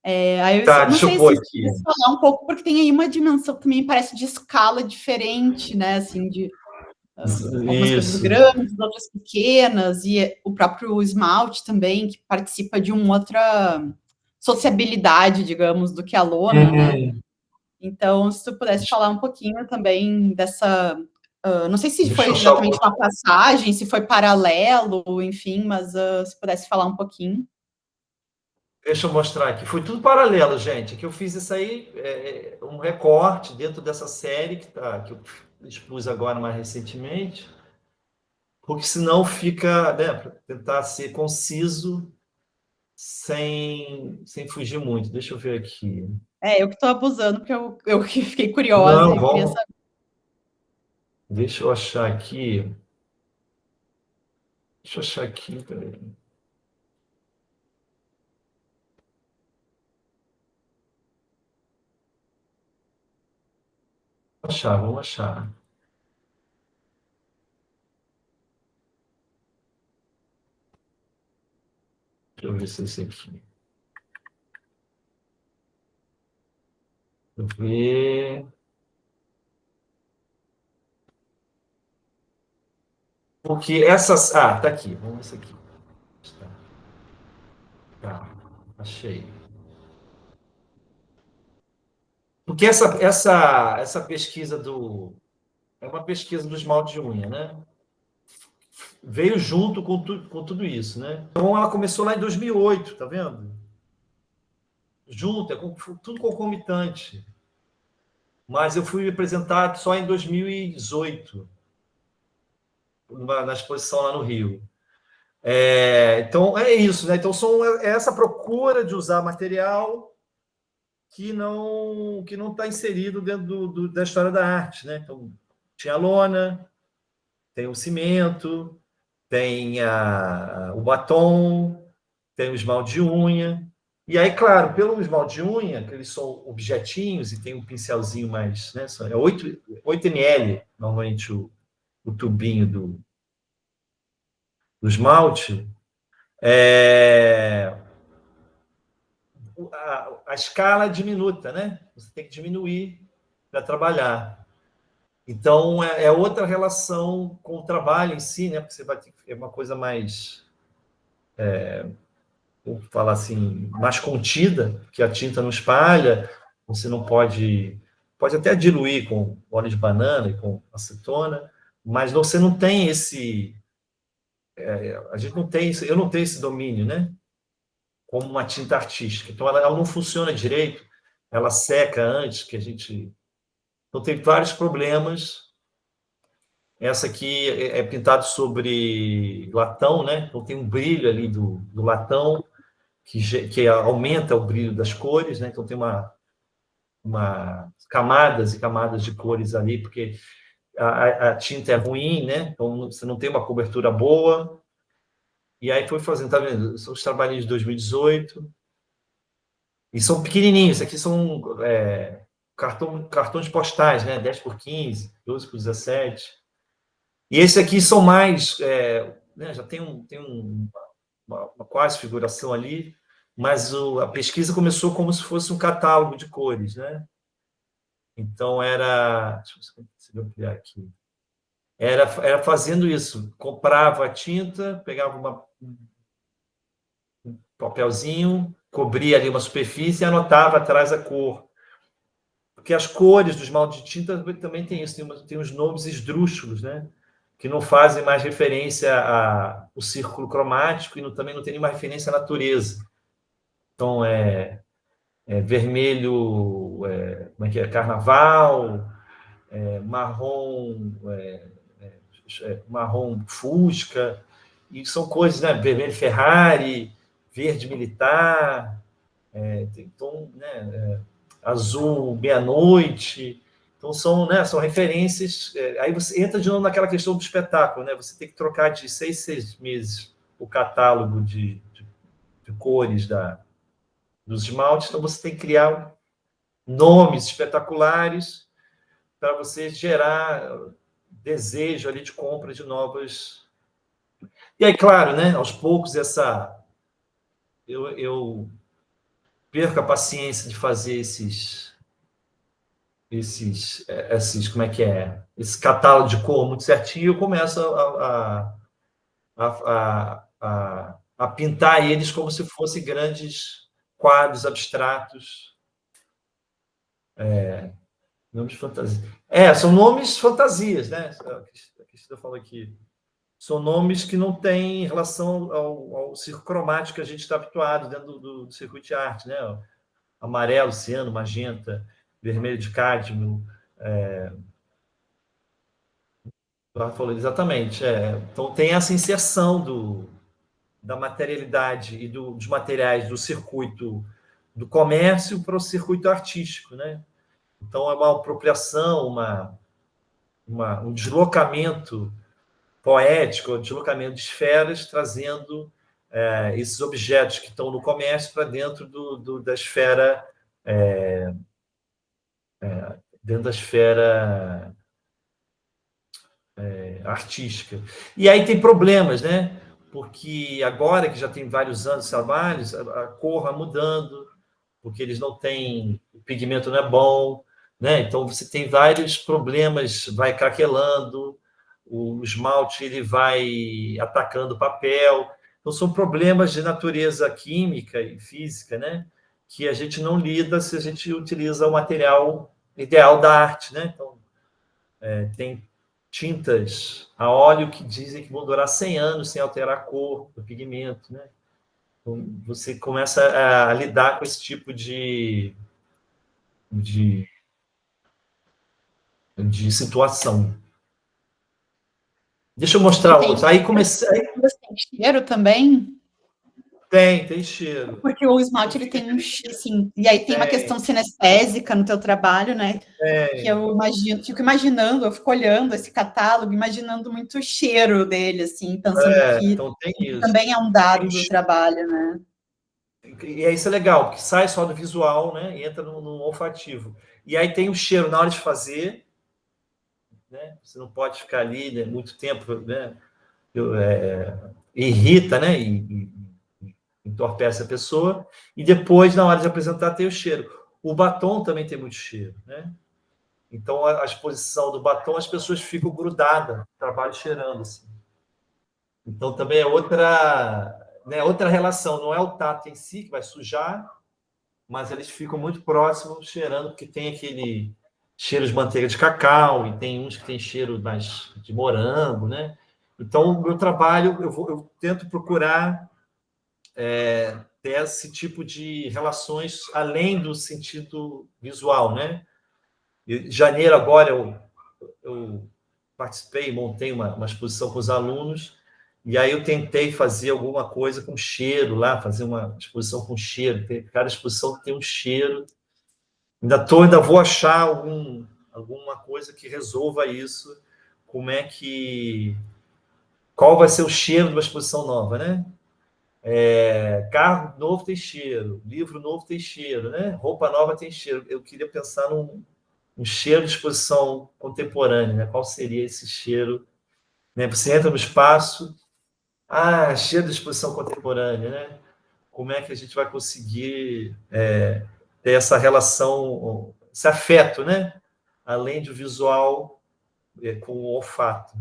Aí Tá, eu não deixa eu sei pôr se você aqui. pudesse falar um pouco, porque tem aí uma dimensão que me parece de escala diferente, né, assim, de algumas coisas Isso. grandes, outras pequenas, e o próprio esmalte também, que participa de uma outra sociabilidade, digamos, do que a lona, né? Então, se tu pudesse falar um pouquinho também dessa. Não sei se Deixa foi eu achar exatamente uma passagem, se foi paralelo, enfim, mas se pudesse falar um pouquinho. Deixa eu mostrar aqui. Foi tudo paralelo, gente. Que eu fiz isso aí, um recorte dentro dessa série que eu expus agora mais recentemente. porque senão fica, né, para tentar ser conciso sem fugir muito. Deixa eu ver aqui. Eu que estou abusando, porque eu que fiquei curiosa Não, e queria vamos. saber. Deixa eu achar aqui. Deixa eu achar aqui, peraí. Vamos achar. Deixa eu ver se é esse aqui. Deixa eu ver. Porque essas. Ah, tá aqui. Vamos ver isso aqui. Tá, achei. Porque essa pesquisa é uma pesquisa do esmalte de unha, né? Veio junto com tudo isso, né? Então ela começou lá em 2008, tá vendo? Junto, tudo concomitante. Mas eu fui apresentado só em 2018, na exposição lá no Rio. Então é isso, né? Então é essa procura de usar material que não está inserido dentro da história da arte, né? Então tinha a lona, tem o cimento, tem o batom, tem o esmalte de unha. E aí, claro, pelo esmalte de unha, que eles são objetinhos e tem um pincelzinho mais, né? É 8 ml, normalmente o tubinho do esmalte. A escala é diminuta, né? Você tem que diminuir para trabalhar. Então, é outra relação com o trabalho em si, né? Porque você vai ter que é uma coisa mais, vou falar assim, mais contida, que a tinta não espalha, você não pode até diluir com óleo de banana e com acetona, mas você não tem a gente não tem eu não tenho esse domínio, né? Como uma tinta artística. Então, ela não funciona direito, ela seca antes, que a gente... Então, tem vários problemas. Essa aqui é pintado sobre latão, né? Então, tem um brilho ali do latão, que aumenta o brilho das cores, né? Então, tem camadas e camadas de cores ali, porque a tinta é ruim, né? Então, você não tem uma cobertura boa. E aí foi fazendo, tá vendo? São os trabalhinhos de 2018. E são pequenininhos, aqui são cartões postais, né? 10x15, 12x17. E esse aqui são mais, né? Já tem uma quase figuração ali, mas a pesquisa começou como se fosse um catálogo de cores, né? Então deixa eu ver se eu ampliar aqui. Era fazendo isso, comprava a tinta, pegava um papelzinho, cobria ali uma superfície e anotava atrás a cor. Porque as cores do esmalte de tinta também tem isso, tem uns nomes esdrúxulos, né? Que não fazem mais referência ao círculo cromático e também não tem nenhuma referência à natureza. Então, vermelho, como é que é? Carnaval, marrom, marrom fusca, e são coisas, né? Vermelho Ferrari, verde militar, tem tom, né? Azul meia-noite. Então são referências. Aí você entra de novo naquela questão do espetáculo, né? Você tem que trocar de 6 meses o catálogo de cores dos esmaltes, então você tem que criar nomes espetaculares para você gerar desejo ali de compra de novas. E aí, claro, né? Aos poucos eu perco a paciência de fazer esses como é que é? Esse catálogo de cor muito certinho, e eu começo a pintar eles como se fossem grandes quadros abstratos, nomes de fantasia. São nomes fantasias, né? A Cristina falou aqui. São nomes que não têm relação ao circo cromático que a gente está habituado dentro do circuito de arte, né? Amarelo, ciano, magenta, vermelho de cádmio, Falou exatamente. Então, tem essa inserção da materialidade e dos materiais do circuito do comércio para o circuito artístico, né? Então, é uma apropriação, um deslocamento poético, um deslocamento de esferas, trazendo esses objetos que estão no comércio para dentro da esfera, dentro da esfera artística. E aí tem problemas, né? Porque agora que já tem vários anos de trabalhos, a cor vai mudando, porque eles não têm, o pigmento não é bom, né? Então você tem vários problemas, vai craquelando, o esmalte ele vai atacando o papel. Então são problemas de natureza química e física, né? Que a gente não lida se a gente utiliza o material ideal da arte, né? Então tem tintas a óleo que dizem que vão durar 100 anos sem alterar a cor do pigmento, né? Então, você começa a lidar com esse tipo de, de situação. Deixa eu mostrar outro. Aí comecei. Tem cheiro também? Tem cheiro. Porque o esmalte ele tem um cheiro, assim, e aí tem uma questão sinestésica no teu trabalho, né? Que eu fico imaginando, eu fico olhando esse catálogo, imaginando muito o cheiro dele, assim, pensando que então tem isso. também é um dado do trabalho, né? E isso é legal, porque sai só do visual, né? E entra no olfativo. E aí tem o cheiro na hora de fazer, né? Você não pode ficar ali, né, muito tempo, né? Irrita, né? E entorpece a pessoa. E depois, na hora de apresentar, tem o cheiro. O batom também tem muito cheiro, né? Então, a exposição do batom, as pessoas ficam grudadas, trabalho cheirando, assim. Então, também é outra relação. Não é o tato em si que vai sujar, mas eles ficam muito próximos, cheirando, porque tem aquele cheiro de manteiga de cacau, e tem uns que tem cheiro mais de morango, né? Então, o meu trabalho, eu tento procurar ter esse tipo de relações além do sentido visual, né? Em janeiro, agora, eu participei, montei uma exposição com os alunos, e aí eu tentei fazer alguma coisa com cheiro lá, fazer uma exposição com cheiro. Cada exposição tem um cheiro. Ainda vou achar alguma coisa que resolva isso. Qual vai ser o cheiro de uma exposição nova, né? Carro novo tem cheiro, livro novo tem cheiro, né? Roupa nova tem cheiro. Eu queria pensar um cheiro de exposição contemporânea, né? Qual seria esse cheiro? Né? Você entra no espaço, cheiro de exposição contemporânea, né? Como é que a gente vai conseguir ter essa relação, esse afeto, né? Além do visual, com o olfato.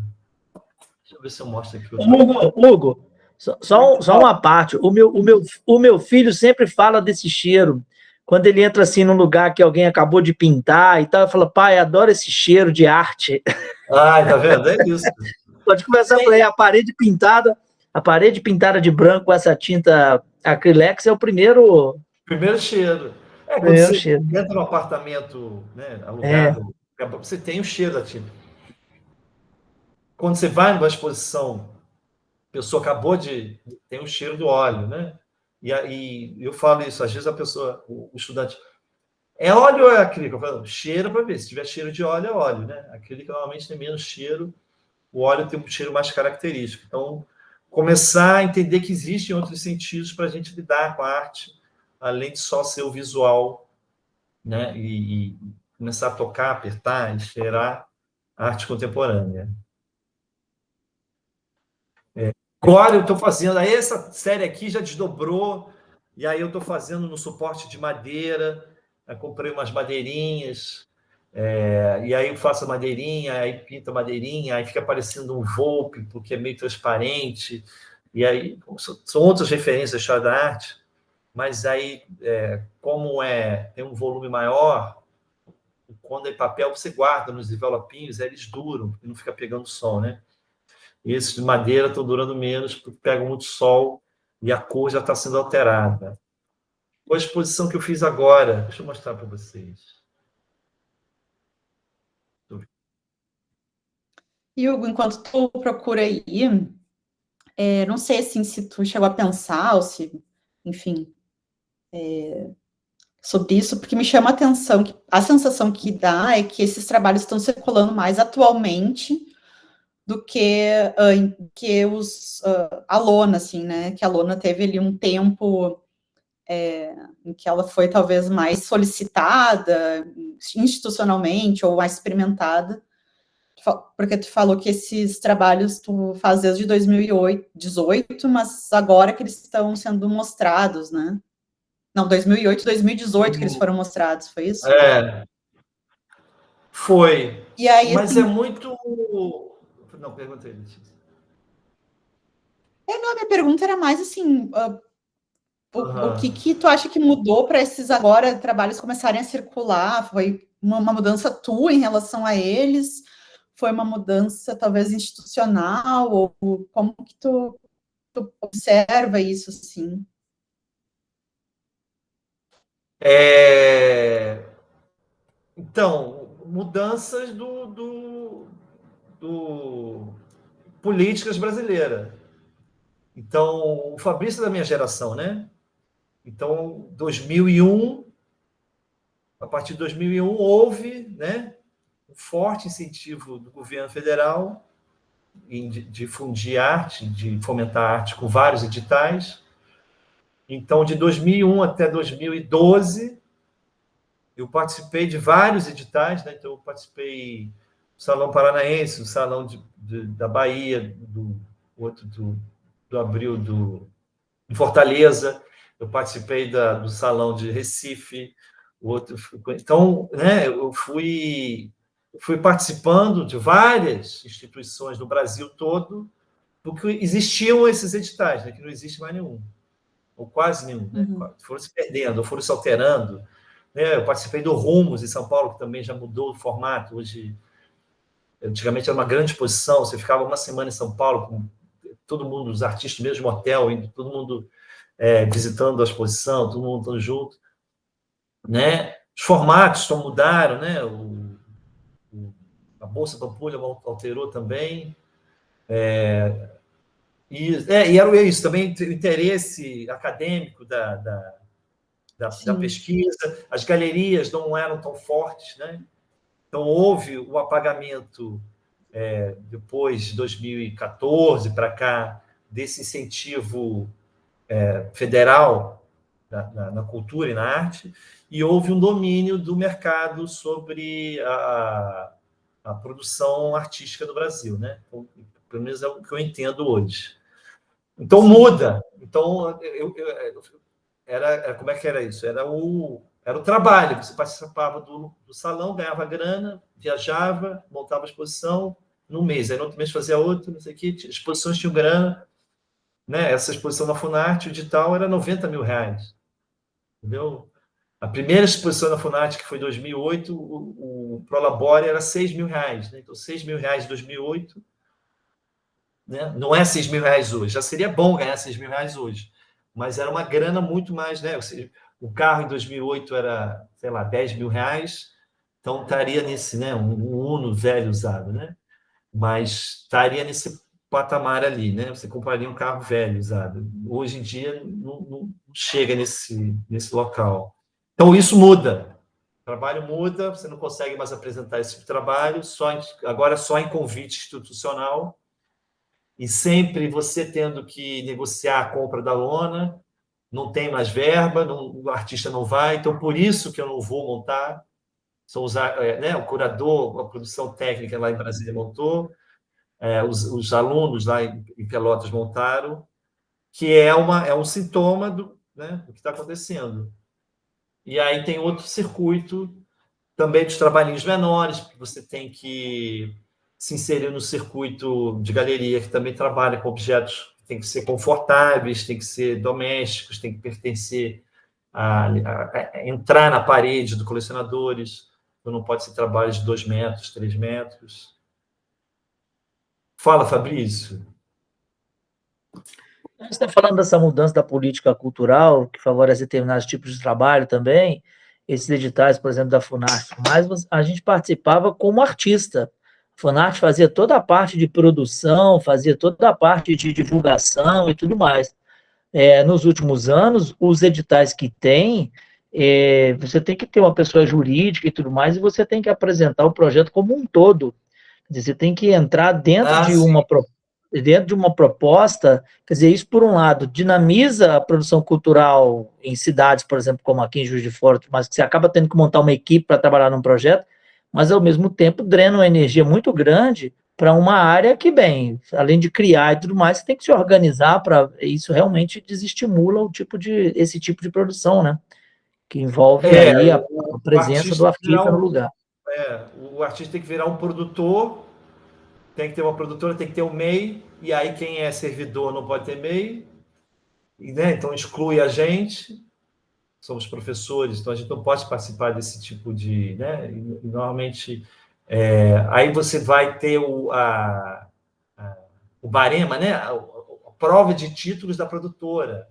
Deixa eu ver se eu mostro aqui. Hugo, só uma parte. O meu filho sempre fala desse cheiro. Quando ele entra assim num lugar que alguém acabou de pintar e tal, ele fala, pai, adoro esse cheiro de arte. Tá vendo? É isso. Pode começar a falar, a parede pintada de branco com essa tinta acrylex é o primeiro cheiro. Quando você cheiro. entra no apartamento, né, alugado, você tem o cheiro da tinta. Quando você vai numa exposição, a pessoa acabou de... tem o cheiro do óleo, né? E aí eu falo isso, às vezes o estudante... É óleo ou é acrílico? Eu falo, cheiro para ver. Se tiver cheiro de óleo, é óleo, né? Acrílico normalmente tem menos cheiro, o óleo tem um cheiro mais característico. Então, começar a entender que existem outros sentidos para a gente lidar com a arte, além de só ser o visual, né? E começar a tocar, apertar, cheirar a arte contemporânea. Agora eu estou fazendo, aí essa série aqui já desdobrou, e aí eu estou fazendo no suporte de madeira, comprei umas madeirinhas, e aí eu faço a madeirinha, aí pinto a madeirinha, aí fica parecendo um Volpe, porque é meio transparente, e aí são outras referências da história da arte, mas aí, como tem um volume maior, quando é papel, você guarda nos envelopinhos, aí eles duram, porque não fica pegando sol, né? E esses de madeira estão durando menos, porque pegam muito sol e a cor já está sendo alterada. A exposição que eu fiz agora, deixa eu mostrar para vocês. E, Hugo, enquanto tu procura aí, não sei assim, se tu chegou a pensar, ou se, enfim, sobre isso, porque me chama a atenção, que a sensação que dá é que esses trabalhos estão circulando mais atualmente do que a Lona, assim, né? Que a Lona teve ali um tempo em que ela foi talvez mais solicitada institucionalmente ou mais experimentada, porque tu falou que esses trabalhos tu faz desde 2018, mas agora que eles estão sendo mostrados, né? Não, 2008, 2018 que eles foram mostrados, foi isso? Foi. E aí, Mas assim, é muito... Não, perguntei, Letícia. não, a minha pergunta era mais assim, o Aham. que tu acha que mudou para esses agora trabalhos começarem a circular? Foi uma mudança tua em relação a eles? Foi uma mudança talvez institucional? Ou como que tu observa isso, assim? Então, mudanças do políticas brasileiras. Então, o Fabrício é da minha geração, né? Então, 2001, a partir de 2001, houve, né, um forte incentivo do governo federal em difundir arte, de fomentar arte com vários editais. Então, de 2001 até 2012, eu participei de vários editais, né? Então, eu participei do Salão Paranaense, do Salão da Bahia, do outro do Abril de Fortaleza, eu participei do Salão de Recife, o outro. Então, né, eu fui participando de várias instituições no Brasil todo, porque existiam esses editais, né, que não existe mais nenhum, ou quase nenhum, né? Foram se perdendo, ou foram se alterando. Eu participei do Rumos em São Paulo, que também já mudou o formato. Hoje, antigamente era uma grande exposição, você ficava uma semana em São Paulo com todo mundo, os artistas, mesmo hotel, indo, todo mundo visitando a exposição, todo mundo estando junto, né? Os formatos mudaram, né? A Bolsa Pampulha alterou também. E era isso, também o interesse acadêmico da pesquisa, as galerias não eram tão fortes, né? Então, houve o apagamento, depois de 2014 para cá, desse incentivo federal na cultura e na arte, e houve um domínio do mercado sobre a produção artística do Brasil, né? Então, pelo menos é o que eu entendo hoje. Então, muda. Então, como é que era isso? Era o trabalho. Você participava do salão, ganhava grana, viajava, montava a exposição num mês. Aí no outro mês fazia outro, não sei o quê. Exposições tinham grana. Né? Essa exposição na Funarte, o edital era R$90 mil. Entendeu? A primeira exposição na Funarte, que foi em 2008, o Prolabore era R$6 mil. Né? Então, R$6 mil em 2008, né? Não é R$6 mil hoje. Já seria bom ganhar R$6 mil hoje. Mas era uma grana muito mais, né? Ou seja, o carro em 2008 era, sei lá, R$10 mil, então estaria nesse, né? Um Uno velho usado, né? Mas estaria nesse patamar ali, né? Você compraria um carro velho usado. Hoje em dia não chega nesse local. Então isso muda. O trabalho muda, você não consegue mais apresentar esse tipo de trabalho, agora só em convite institucional. E sempre você tendo que negociar a compra da lona, não tem mais verba, o artista não vai, então por isso que eu não vou montar. São né, o curador, a produção técnica lá em Brasília montou, os alunos lá em Pelotas montaram, que é um sintoma do que está acontecendo. E aí tem outro circuito também dos trabalhinhos menores, que você tem que se inserir no circuito de galeria, que também trabalha com objetos que têm que ser confortáveis, têm que ser domésticos, têm que pertencer a entrar na parede do colecionadores, então não pode ser trabalho de 2 metros, 3 metros. Fala, Fabrício. Você está falando dessa mudança da política cultural, que favorece determinados tipos de trabalho também, esses editais, por exemplo, da Funarte, mas a gente participava como artista. Fanart fazia toda a parte de produção, fazia toda a parte de divulgação e tudo mais. Nos últimos anos, os editais que tem, você tem que ter uma pessoa jurídica e tudo mais, e você tem que apresentar o projeto como um todo. Quer dizer, você tem que entrar dentro de sim. dentro de uma proposta. Quer dizer, isso, por um lado, dinamiza a produção cultural em cidades, por exemplo, como aqui em Juiz de Fora, mas que você acaba tendo que montar uma equipe para trabalhar num projeto, mas, ao mesmo tempo, drena uma energia muito grande para uma área que, bem, além de criar e tudo mais, você tem que se organizar para isso realmente desestimula esse tipo de produção, né? Que envolve aí a O presença artista do tem que virar artista no lugar. o artista tem que virar um produtor, tem que ter uma produtora, tem que ter um MEI, e aí quem é servidor não pode ter MEI, e, né, então exclui a gente, somos professores, então a gente não pode participar desse tipo de... Né, e normalmente, aí você vai ter o barema, né, a prova de títulos da produtora.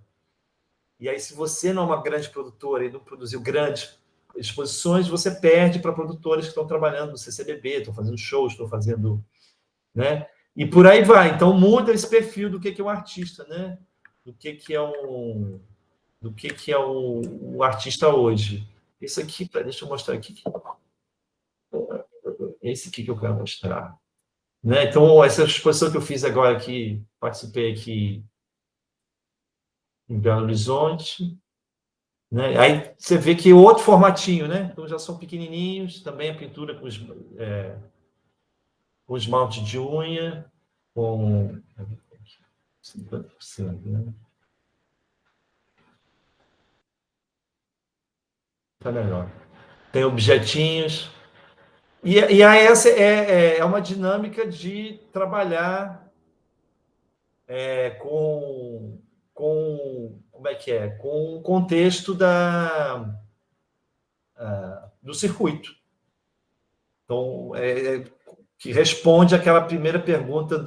E aí, se você não é uma grande produtora e não produziu grandes exposições, você perde para produtores que estão trabalhando no CCBB, estão fazendo shows, estão fazendo... Né? E por aí vai. Então, muda esse perfil do que é um artista, né? Do que é um artista hoje. Esse aqui, deixa eu mostrar aqui. Esse aqui que eu quero mostrar. Né? Então, essa exposição que eu fiz agora aqui, participei aqui em Belo Horizonte, né? Aí você vê que outro formatinho, né? Então já são pequenininhos, também a pintura com esmalte de unha, com 50%, né? Tá melhor. Tem objetinhos. E aí essa é uma dinâmica de trabalhar com como é que é? Com o contexto do circuito. Então, que responde àquela primeira pergunta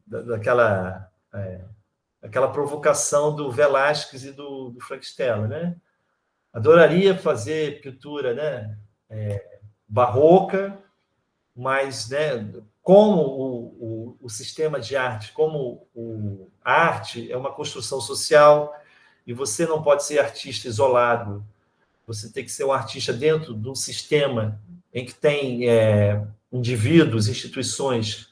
daquela provocação do Velázquez e do Frank Stella, né? Adoraria fazer pintura, né, barroca, mas, né, como o sistema de arte, como a arte é uma construção social e você não pode ser artista isolado, você tem que ser um artista dentro de um sistema em que tem indivíduos, instituições,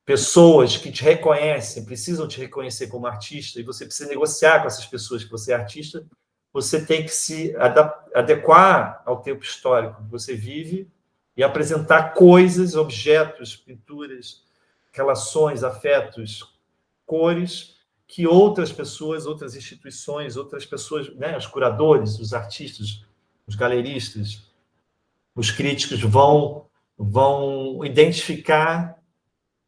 pessoas que te reconhecem, precisam te reconhecer como artista, e você precisa negociar com essas pessoas que você é artista, você tem que se adequar ao tempo histórico que você vive e apresentar coisas, objetos, pinturas, relações, afetos, cores, que outras pessoas, outras instituições, outras pessoas, né, os curadores, os artistas, os galeristas, os críticos vão identificar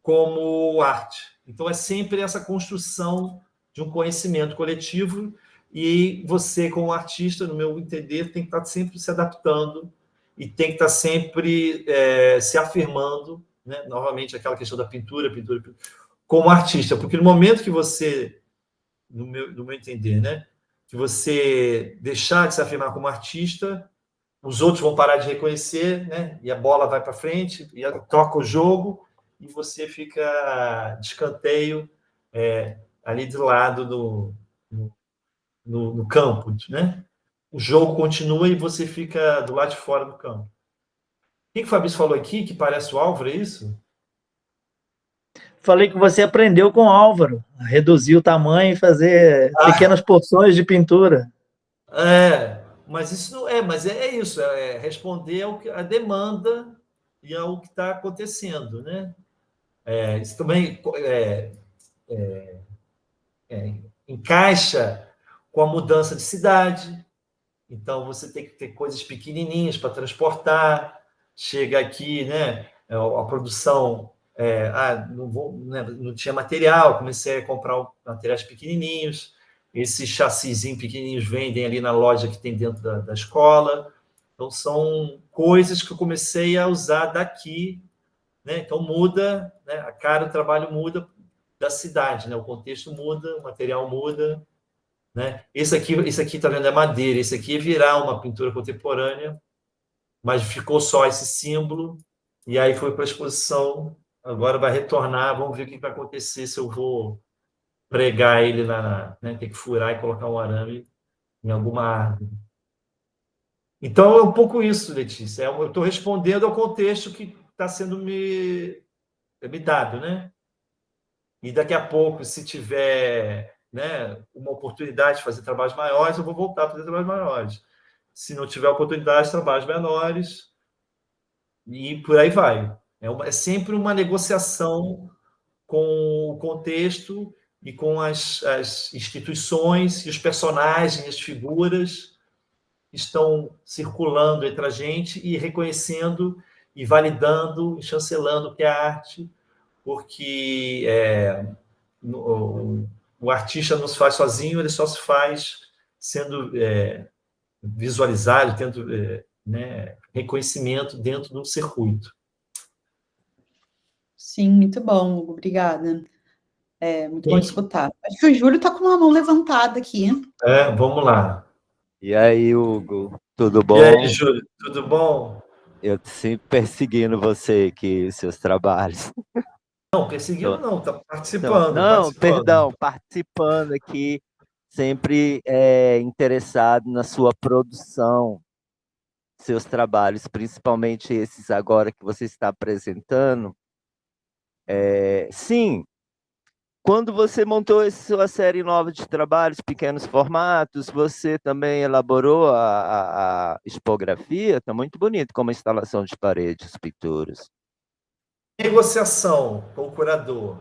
como arte. Então, é sempre essa construção de um conhecimento coletivo e você, como artista, no meu entender, tem que estar sempre se adaptando e tem que estar sempre se afirmando, né? Novamente, aquela questão da pintura, como artista, porque no momento que você, no meu entender, né, que você deixar de se afirmar como artista, os outros vão parar de reconhecer, né, e a bola vai para frente, e toca o jogo, e você fica de escanteio ali de lado no campo, né? O jogo continua e você fica do lado de fora do campo. O que o Fabrício falou aqui, que parece o Álvaro, é isso? Falei que você aprendeu com o Álvaro, a reduzir o tamanho e fazer pequenas porções de pintura. Mas isso não mas é isso, responder à demanda e ao que está acontecendo, né? Isso também encaixa com a mudança de cidade. Então, você tem que ter coisas pequenininhas para transportar. Chega aqui, né? A produção... não tinha material, comecei a comprar materiais pequenininhos. Esses chassizinhos pequenininhos vendem ali na loja que tem dentro da escola. Então, são coisas que eu comecei a usar daqui, né? Então, muda, né? A cara do trabalho muda da cidade, né? O contexto muda, o material muda, né? Esse aqui tá vendo, é madeira. Esse aqui ia virar uma pintura contemporânea, mas ficou só esse símbolo, E aí foi para a exposição, agora vai retornar, vamos ver o que vai acontecer, se eu vou pregar ele né, ter que furar e colocar um arame em alguma árvore. Então, é um pouco isso, Letícia. Eu estou respondendo ao contexto que está sendo me dado, né? E daqui a pouco, se tiver, né, uma oportunidade de fazer trabalhos maiores, eu vou voltar a fazer trabalhos maiores. Se não tiver oportunidade de trabalhos menores, e por aí vai. É sempre uma negociação com o contexto e com as instituições e os personagens, as figuras que estão circulando entre a gente e reconhecendo e validando e chancelando o que é arte, porque o artista não se faz sozinho, ele só se faz sendo visualizado, tendo né, reconhecimento dentro do circuito. Sim, muito bom, Hugo, obrigada. Muito bom escutar. Acho que o Júlio está com uma mão levantada aqui. Vamos lá. E aí, Hugo, tudo bom? E aí, Júlio, tudo bom? Eu sempre perseguindo você aqui, os seus trabalhos. Não, perseguindo não, está participando. Não, perdão, participando aqui, sempre interessado na sua produção, seus trabalhos, principalmente esses agora que você está apresentando. Sim, quando você montou essa sua série nova de trabalhos, pequenos formatos, você também elaborou a expografia? Está muito bonito, como instalação de paredes, pinturas. Negociação com o curador.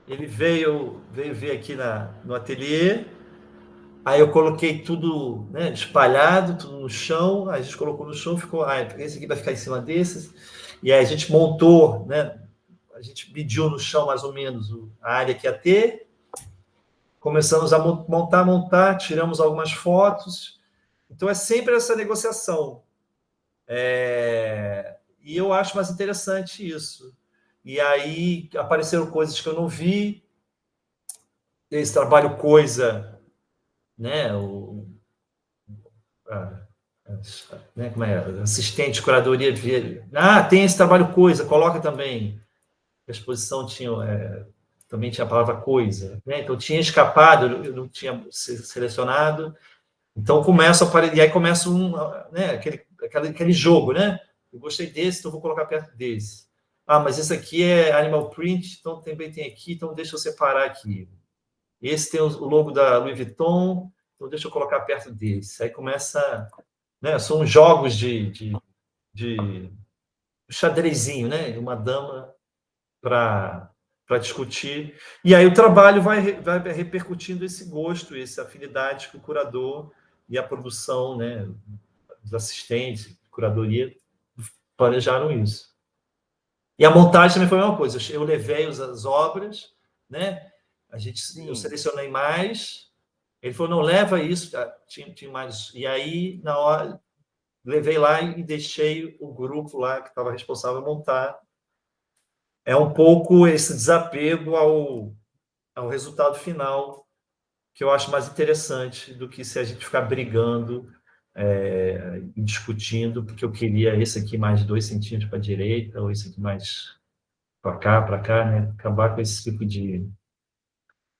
Ele veio ver aqui no ateliê, aí eu coloquei tudo, né, espalhado, tudo no chão, aí a gente colocou no chão, ficou, esse aqui vai ficar em cima desses, e aí a gente montou, né, a gente mediu no chão mais ou menos a área que ia ter, começamos a montar, tiramos algumas fotos, então é sempre essa negociação. E eu acho mais interessante isso. E aí apareceram coisas que eu não vi, esse trabalho coisa, né, né, como é, assistente de curadoria, tem esse trabalho coisa, coloca também. A exposição também tinha a palavra coisa, né? Então tinha escapado, eu não tinha selecionado, então começa a aparecer, e aí começa né, aquele jogo, né? Eu gostei desse, então vou colocar perto desse. Mas esse aqui é animal print, então também tem aqui, então deixa eu separar aqui. Esse tem o logo da Louis Vuitton, então deixa eu colocar perto desse. Aí começa, né? São jogos de xadrezinho, né? Uma dama para discutir. E aí o trabalho vai repercutindo esse gosto, essa afinidade que o curador e a produção, né, os assistentes, curadoria, planejaram isso. E a montagem também foi a mesma coisa. Eu levei as obras, né? Eu selecionei mais. Ele falou, não, leva isso. Tinha mais. E aí, na hora, levei lá e deixei o grupo lá que estava responsável a montar. É um pouco esse desapego ao resultado final que eu acho mais interessante do que se a gente ficar brigando e discutindo, porque eu queria esse aqui mais 2 centímetros para a direita, ou esse aqui mais para cá, né? Acabar com esse tipo de...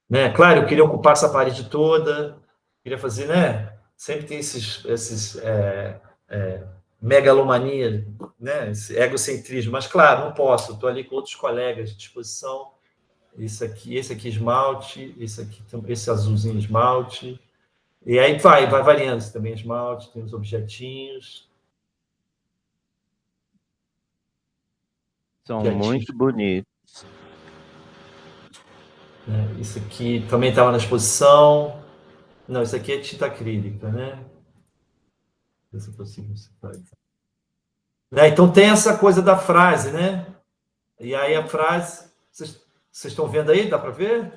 Né? Claro, eu queria ocupar essa parede toda, queria fazer, né? Sempre tem esses megalomania, né? Esse egocentrismo, mas claro, não posso, estou ali com outros colegas de disposição. Esse aqui esmalte, esse azulzinho esmalte, e aí vai variando também esmalte, tem os objetinhos. São muito bonitos. Isso aqui também estava na exposição. Não, isso aqui é tinta acrílica, né? Se eu consigo citar. Então tem essa coisa da frase, né? E aí a frase, vocês estão vendo aí? Dá para ver?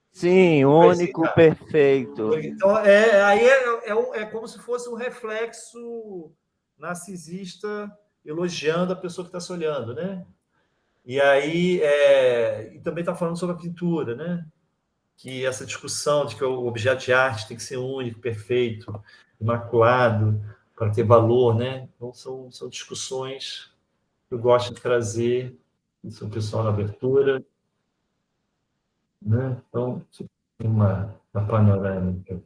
Sim, único, perfeito. Então, aí é como se fosse um reflexo narcisista elogiando a pessoa que está se olhando, né? E aí e também está falando sobre a pintura, né? Que essa discussão de que o objeto de arte tem que ser único, perfeito, imaculado, para ter valor, né? Então, são discussões eu gosto de trazer, isso é o pessoal na abertura, né? Então, uma panorâmica.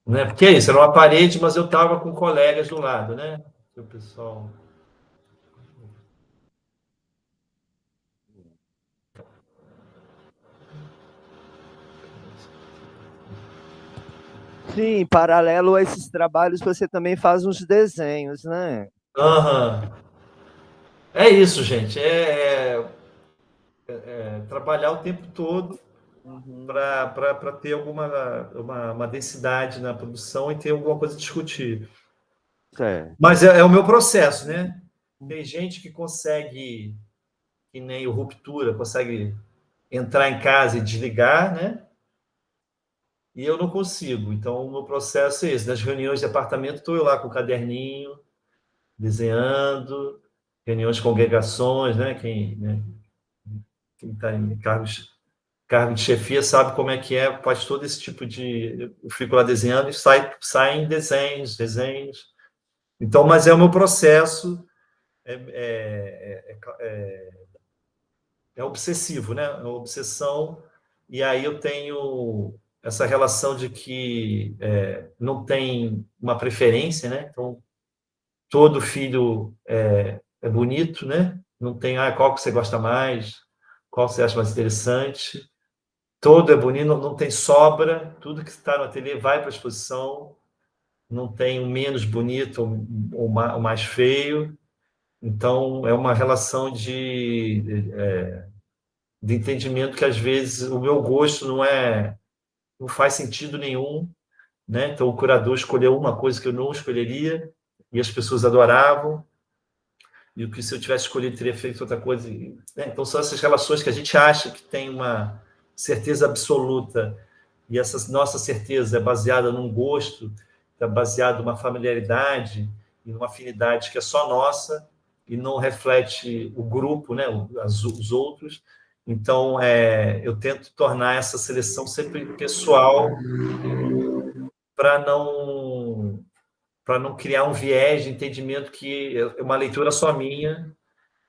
Né? Porque é isso, era uma parede, mas eu estava com colegas do lado, né? O pessoal... Sim, paralelo a esses trabalhos, você também faz uns desenhos, né? Aham. É isso, gente. Trabalhar o tempo todo para ter uma densidade na produção e ter alguma coisa a discutir. Certo. Mas é o meu processo, né? Tem gente que consegue, que nem o Ruptura, consegue entrar em casa e desligar, né? E eu não consigo. Então, o meu processo é esse. Nas reuniões de apartamento, estou eu lá com o caderninho, desenhando, reuniões de congregações, né? Quem está em cargo de chefia sabe como é que é, faz todo esse tipo de... Eu fico lá desenhando e saem desenhos. Então, mas é o meu processo, é obsessivo, né? É uma obsessão, e aí eu tenho essa relação de que não tem uma preferência, né? Então, todo filho é bonito, né? Não tem, qual que você gosta mais, qual você acha mais interessante. Todo é bonito, não tem sobra, tudo que está no ateliê vai para a exposição, não tem o menos bonito ou o mais feio. Então, é uma relação de entendimento que, às vezes, o meu gosto não faz sentido nenhum, né? Então, o curador escolheu uma coisa que eu não escolheria e as pessoas adoravam, e o que se eu tivesse escolhido teria feito outra coisa. Né? Então, são essas relações que a gente acha que tem uma certeza absoluta, e essa nossa certeza é baseada num gosto, é baseada numa familiaridade e numa afinidade que é só nossa e não reflete o grupo, né, os outros. Então, eu tento tornar essa seleção sempre pessoal para não criar um viés de entendimento que é uma leitura só minha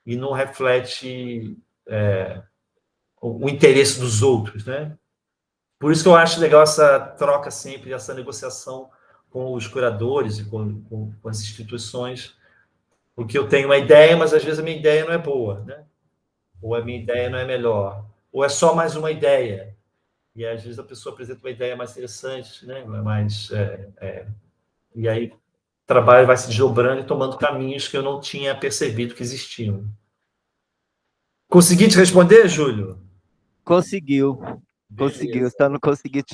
e não reflete o interesse dos outros, né? Por isso que eu acho legal essa troca sempre, essa negociação com os curadores e com as instituições, porque eu tenho uma ideia, mas às vezes a minha ideia não é boa, né? Ou a minha ideia não é melhor, ou é só mais uma ideia. E às vezes a pessoa apresenta uma ideia mais interessante, né? E aí o trabalho vai se desdobrando e tomando caminhos que eu não tinha percebido que existiam. Consegui te responder, Júlio? Conseguiu. Conseguiu, só não consegui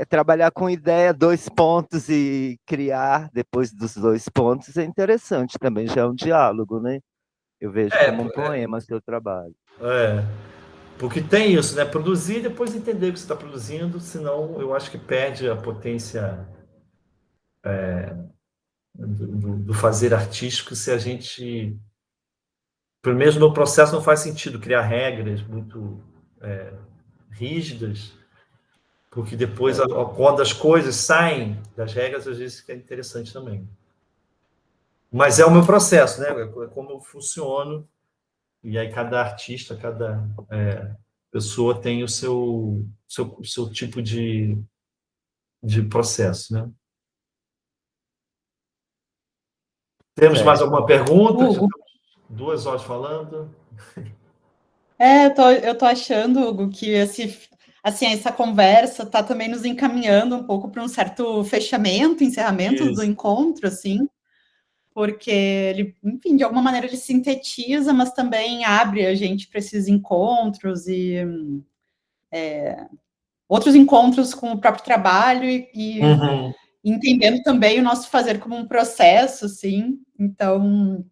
trabalhar com ideia, 2 pontos e criar depois dos 2 pontos é interessante também, já é um diálogo, né? Eu vejo como um poema seu trabalho. Porque tem isso, né? Produzir e depois entender o que você está produzindo, senão eu acho que perde a potência do fazer artístico se a gente... Primeiro, no processo não faz sentido criar regras muito rígidas, porque depois, quando as coisas saem das regras, às vezes fica interessante também. Mas é o meu processo, né? É como eu funciono, e aí cada artista, cada pessoa tem o seu tipo de processo, né? Temos mais alguma pergunta? Hugo. 2 horas falando. Eu tô achando, Hugo, que essa conversa está também nos encaminhando um pouco para um certo fechamento, encerramento do encontro, assim, porque ele, enfim, de alguma maneira ele sintetiza, mas também abre a gente para esses encontros e outros encontros com o próprio trabalho e entendendo também o nosso fazer como um processo, assim. Então,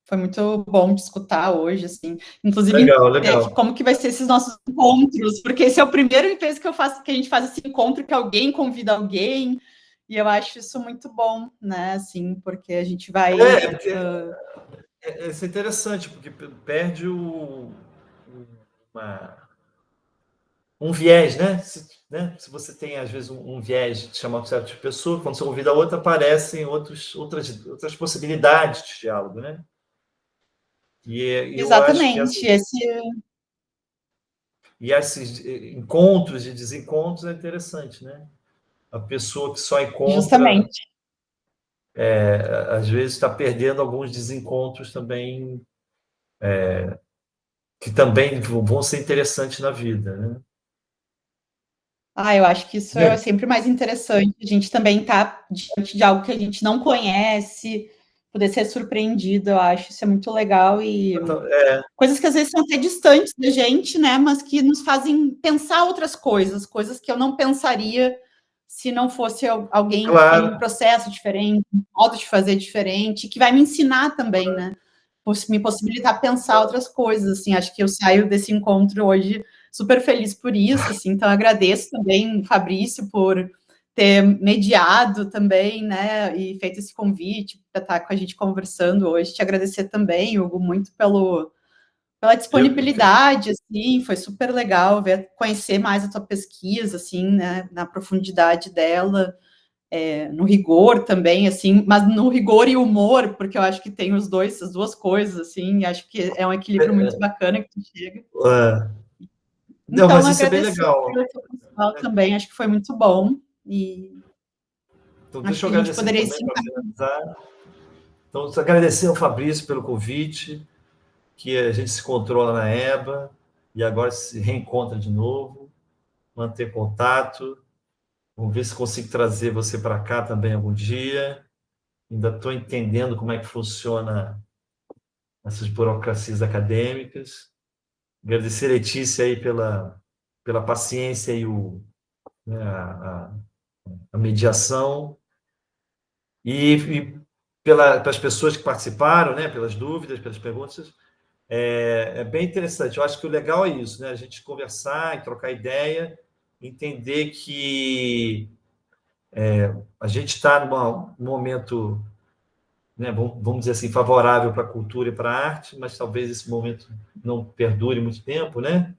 foi muito bom te escutar hoje, assim. Inclusive, legal. Como que vai ser esses nossos encontros, porque esse é o primeiro vez que a gente faz esse encontro, que alguém convida alguém, e eu acho isso muito bom, né, assim, porque a gente vai... Isso é interessante, porque perde um viés, né? Se você tem, às vezes, um viés de chamar um certo tipo de pessoa, quando você convida a outra, aparecem outras possibilidades de diálogo, né? E eu acho que Exatamente, esses encontros e desencontros é interessante, né? A pessoa que só encontra, justamente. às vezes, está perdendo alguns desencontros também, que também vão ser interessantes na vida, né? Eu acho que isso é Né? sempre mais interessante. A gente também tá diante de algo que a gente não conhece, poder ser surpreendido, eu acho isso é muito legal e coisas que às vezes são até distantes da gente, né? Mas que nos fazem pensar outras coisas que eu não pensaria se não fosse alguém que tem um Claro. processo diferente, um modo de fazer diferente, que vai me ensinar também, né? Me possibilitar pensar outras coisas, assim, acho que eu saio desse encontro hoje super feliz por isso, assim, então agradeço também, Fabrício, por ter mediado também, né, e feito esse convite para estar com a gente conversando hoje, te agradecer também, Hugo, muito pela disponibilidade, assim, foi super legal conhecer mais a tua pesquisa, assim, né, na profundidade dela, no rigor também, assim, mas no rigor e humor, porque eu acho que tem as duas coisas, assim, e acho que é um equilíbrio muito bacana que tu chega. Não, Então, mas isso é bem agradecer legal. pelo teu pessoal também, acho que foi muito bom, e Então, acho deixa eu que a gente agradecer poderia também, sim. para finalizar. Então, agradecer ao Fabrício pelo convite, que a gente se encontrou lá na EBA e agora se reencontra de novo, manter contato. Vamos ver se consigo trazer você para cá também algum dia. Ainda estou entendendo como é que funciona essas burocracias acadêmicas. Agradecer a Letícia aí pela paciência e né, a mediação. E pelas pessoas que participaram, né, pelas dúvidas, pelas perguntas. É bem interessante. Eu acho que o legal é isso, né? A gente conversar e trocar ideia, entender que a gente está num momento, né, vamos dizer assim, favorável para a cultura e para a arte, mas talvez esse momento não perdure muito tempo, né?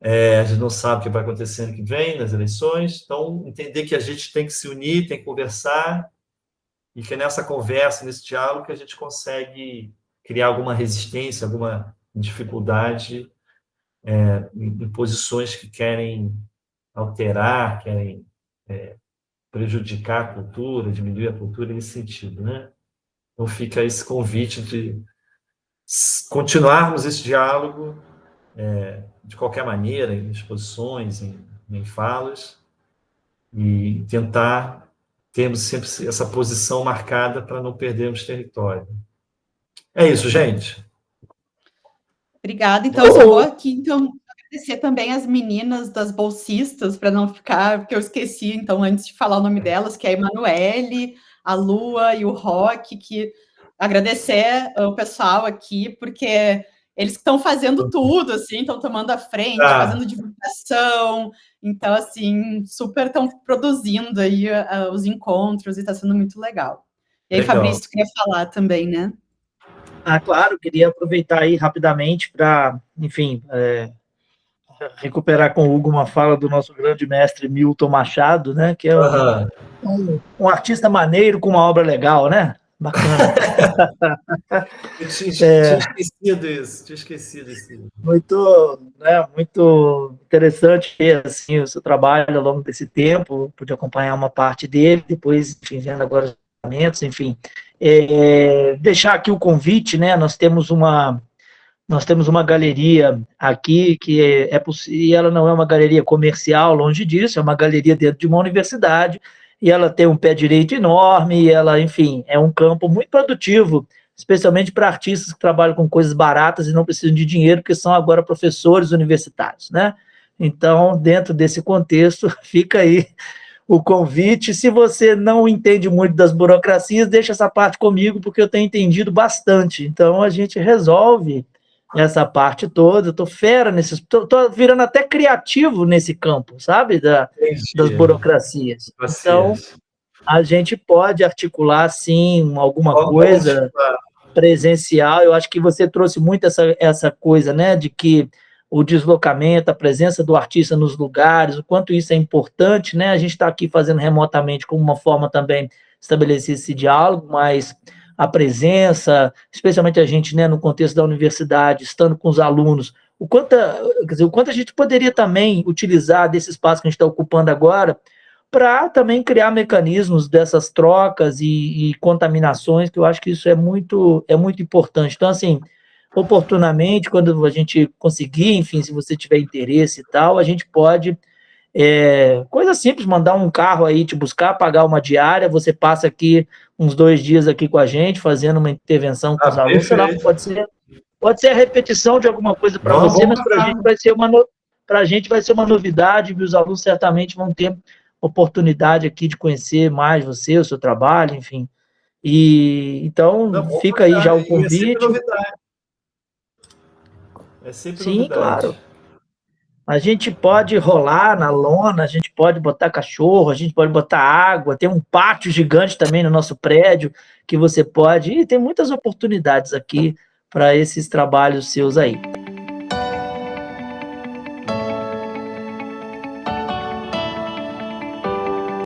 A gente não sabe o que vai acontecer ano que vem, nas eleições. Então, entender que a gente tem que se unir, tem que conversar, e que é nessa conversa, nesse diálogo, que a gente consegue criar alguma resistência, alguma dificuldade em posições que querem alterar, querem prejudicar a cultura, diminuir a cultura nesse sentido, né? Então fica esse convite de continuarmos esse diálogo de qualquer maneira, em exposições, em falas, e tentar termos sempre essa posição marcada para não perdermos território. É isso, gente. Obrigada. Então, eu só vou aqui, então, agradecer também as meninas das bolsistas, para não ficar, porque eu esqueci, então, antes de falar o nome delas, que é a Emanuele, a Lua e o Roque, que agradecer o pessoal aqui, porque eles estão fazendo tudo, assim, estão tomando a frente, fazendo divulgação, então, assim, super estão produzindo aí os encontros e está sendo muito legal. E aí, Legal. Fabrício, tu queria falar também, né? Claro, queria aproveitar aí rapidamente para, enfim, recuperar com o Hugo uma fala do nosso grande mestre Milton Machado, né, que é um artista maneiro com uma obra legal, né? Bacana. Eu tinha esquecido isso. Muito, né, muito interessante assim, o seu trabalho ao longo desse tempo, pude acompanhar uma parte dele, depois, enfim, vendo agora os lançamentos, enfim. Deixar aqui o convite, né, nós temos uma galeria aqui que e ela não é uma galeria comercial, longe disso, é uma galeria dentro de uma universidade, e ela tem um pé direito enorme, e ela, enfim, é um campo muito produtivo, especialmente para artistas que trabalham com coisas baratas e não precisam de dinheiro, porque são agora professores universitários, né? Então, dentro desse contexto, fica aí o convite. Se você não entende muito das burocracias, deixa essa parte comigo, porque eu tenho entendido bastante. Então, a gente resolve essa parte toda. Eu tô fera nesses... Tô virando até criativo nesse campo, sabe? Das burocracias. Então, a gente pode articular, sim, alguma coisa presencial. Eu acho que você trouxe muito essa coisa, né? De que o deslocamento, a presença do artista nos lugares, o quanto isso é importante, né? A gente está aqui fazendo remotamente como uma forma também de estabelecer esse diálogo, mas a presença, especialmente a gente, né, no contexto da universidade, estando com os alunos, o quanto a gente poderia também utilizar desse espaço que a gente está ocupando agora para também criar mecanismos dessas trocas e contaminações, que eu acho que isso é muito importante. Então, assim, oportunamente, quando a gente conseguir, enfim, se você tiver interesse e tal, a gente pode, coisa simples, mandar um carro aí te buscar, pagar uma diária, você passa aqui uns 2 dias aqui com a gente, fazendo uma intervenção com os alunos, sei lá, pode ser a repetição de alguma coisa para você, mas para a gente vai ser uma novidade, e os alunos certamente vão ter oportunidade aqui de conhecer mais você, o seu trabalho, enfim. E então fica aí já o convite. É sempre novidade. É sempre Sim, novidade. claro. A gente pode rolar na lona, a gente pode botar cachorro, a gente pode botar água, tem um pátio gigante também no nosso prédio que você pode, e tem muitas oportunidades aqui para esses trabalhos seus aí.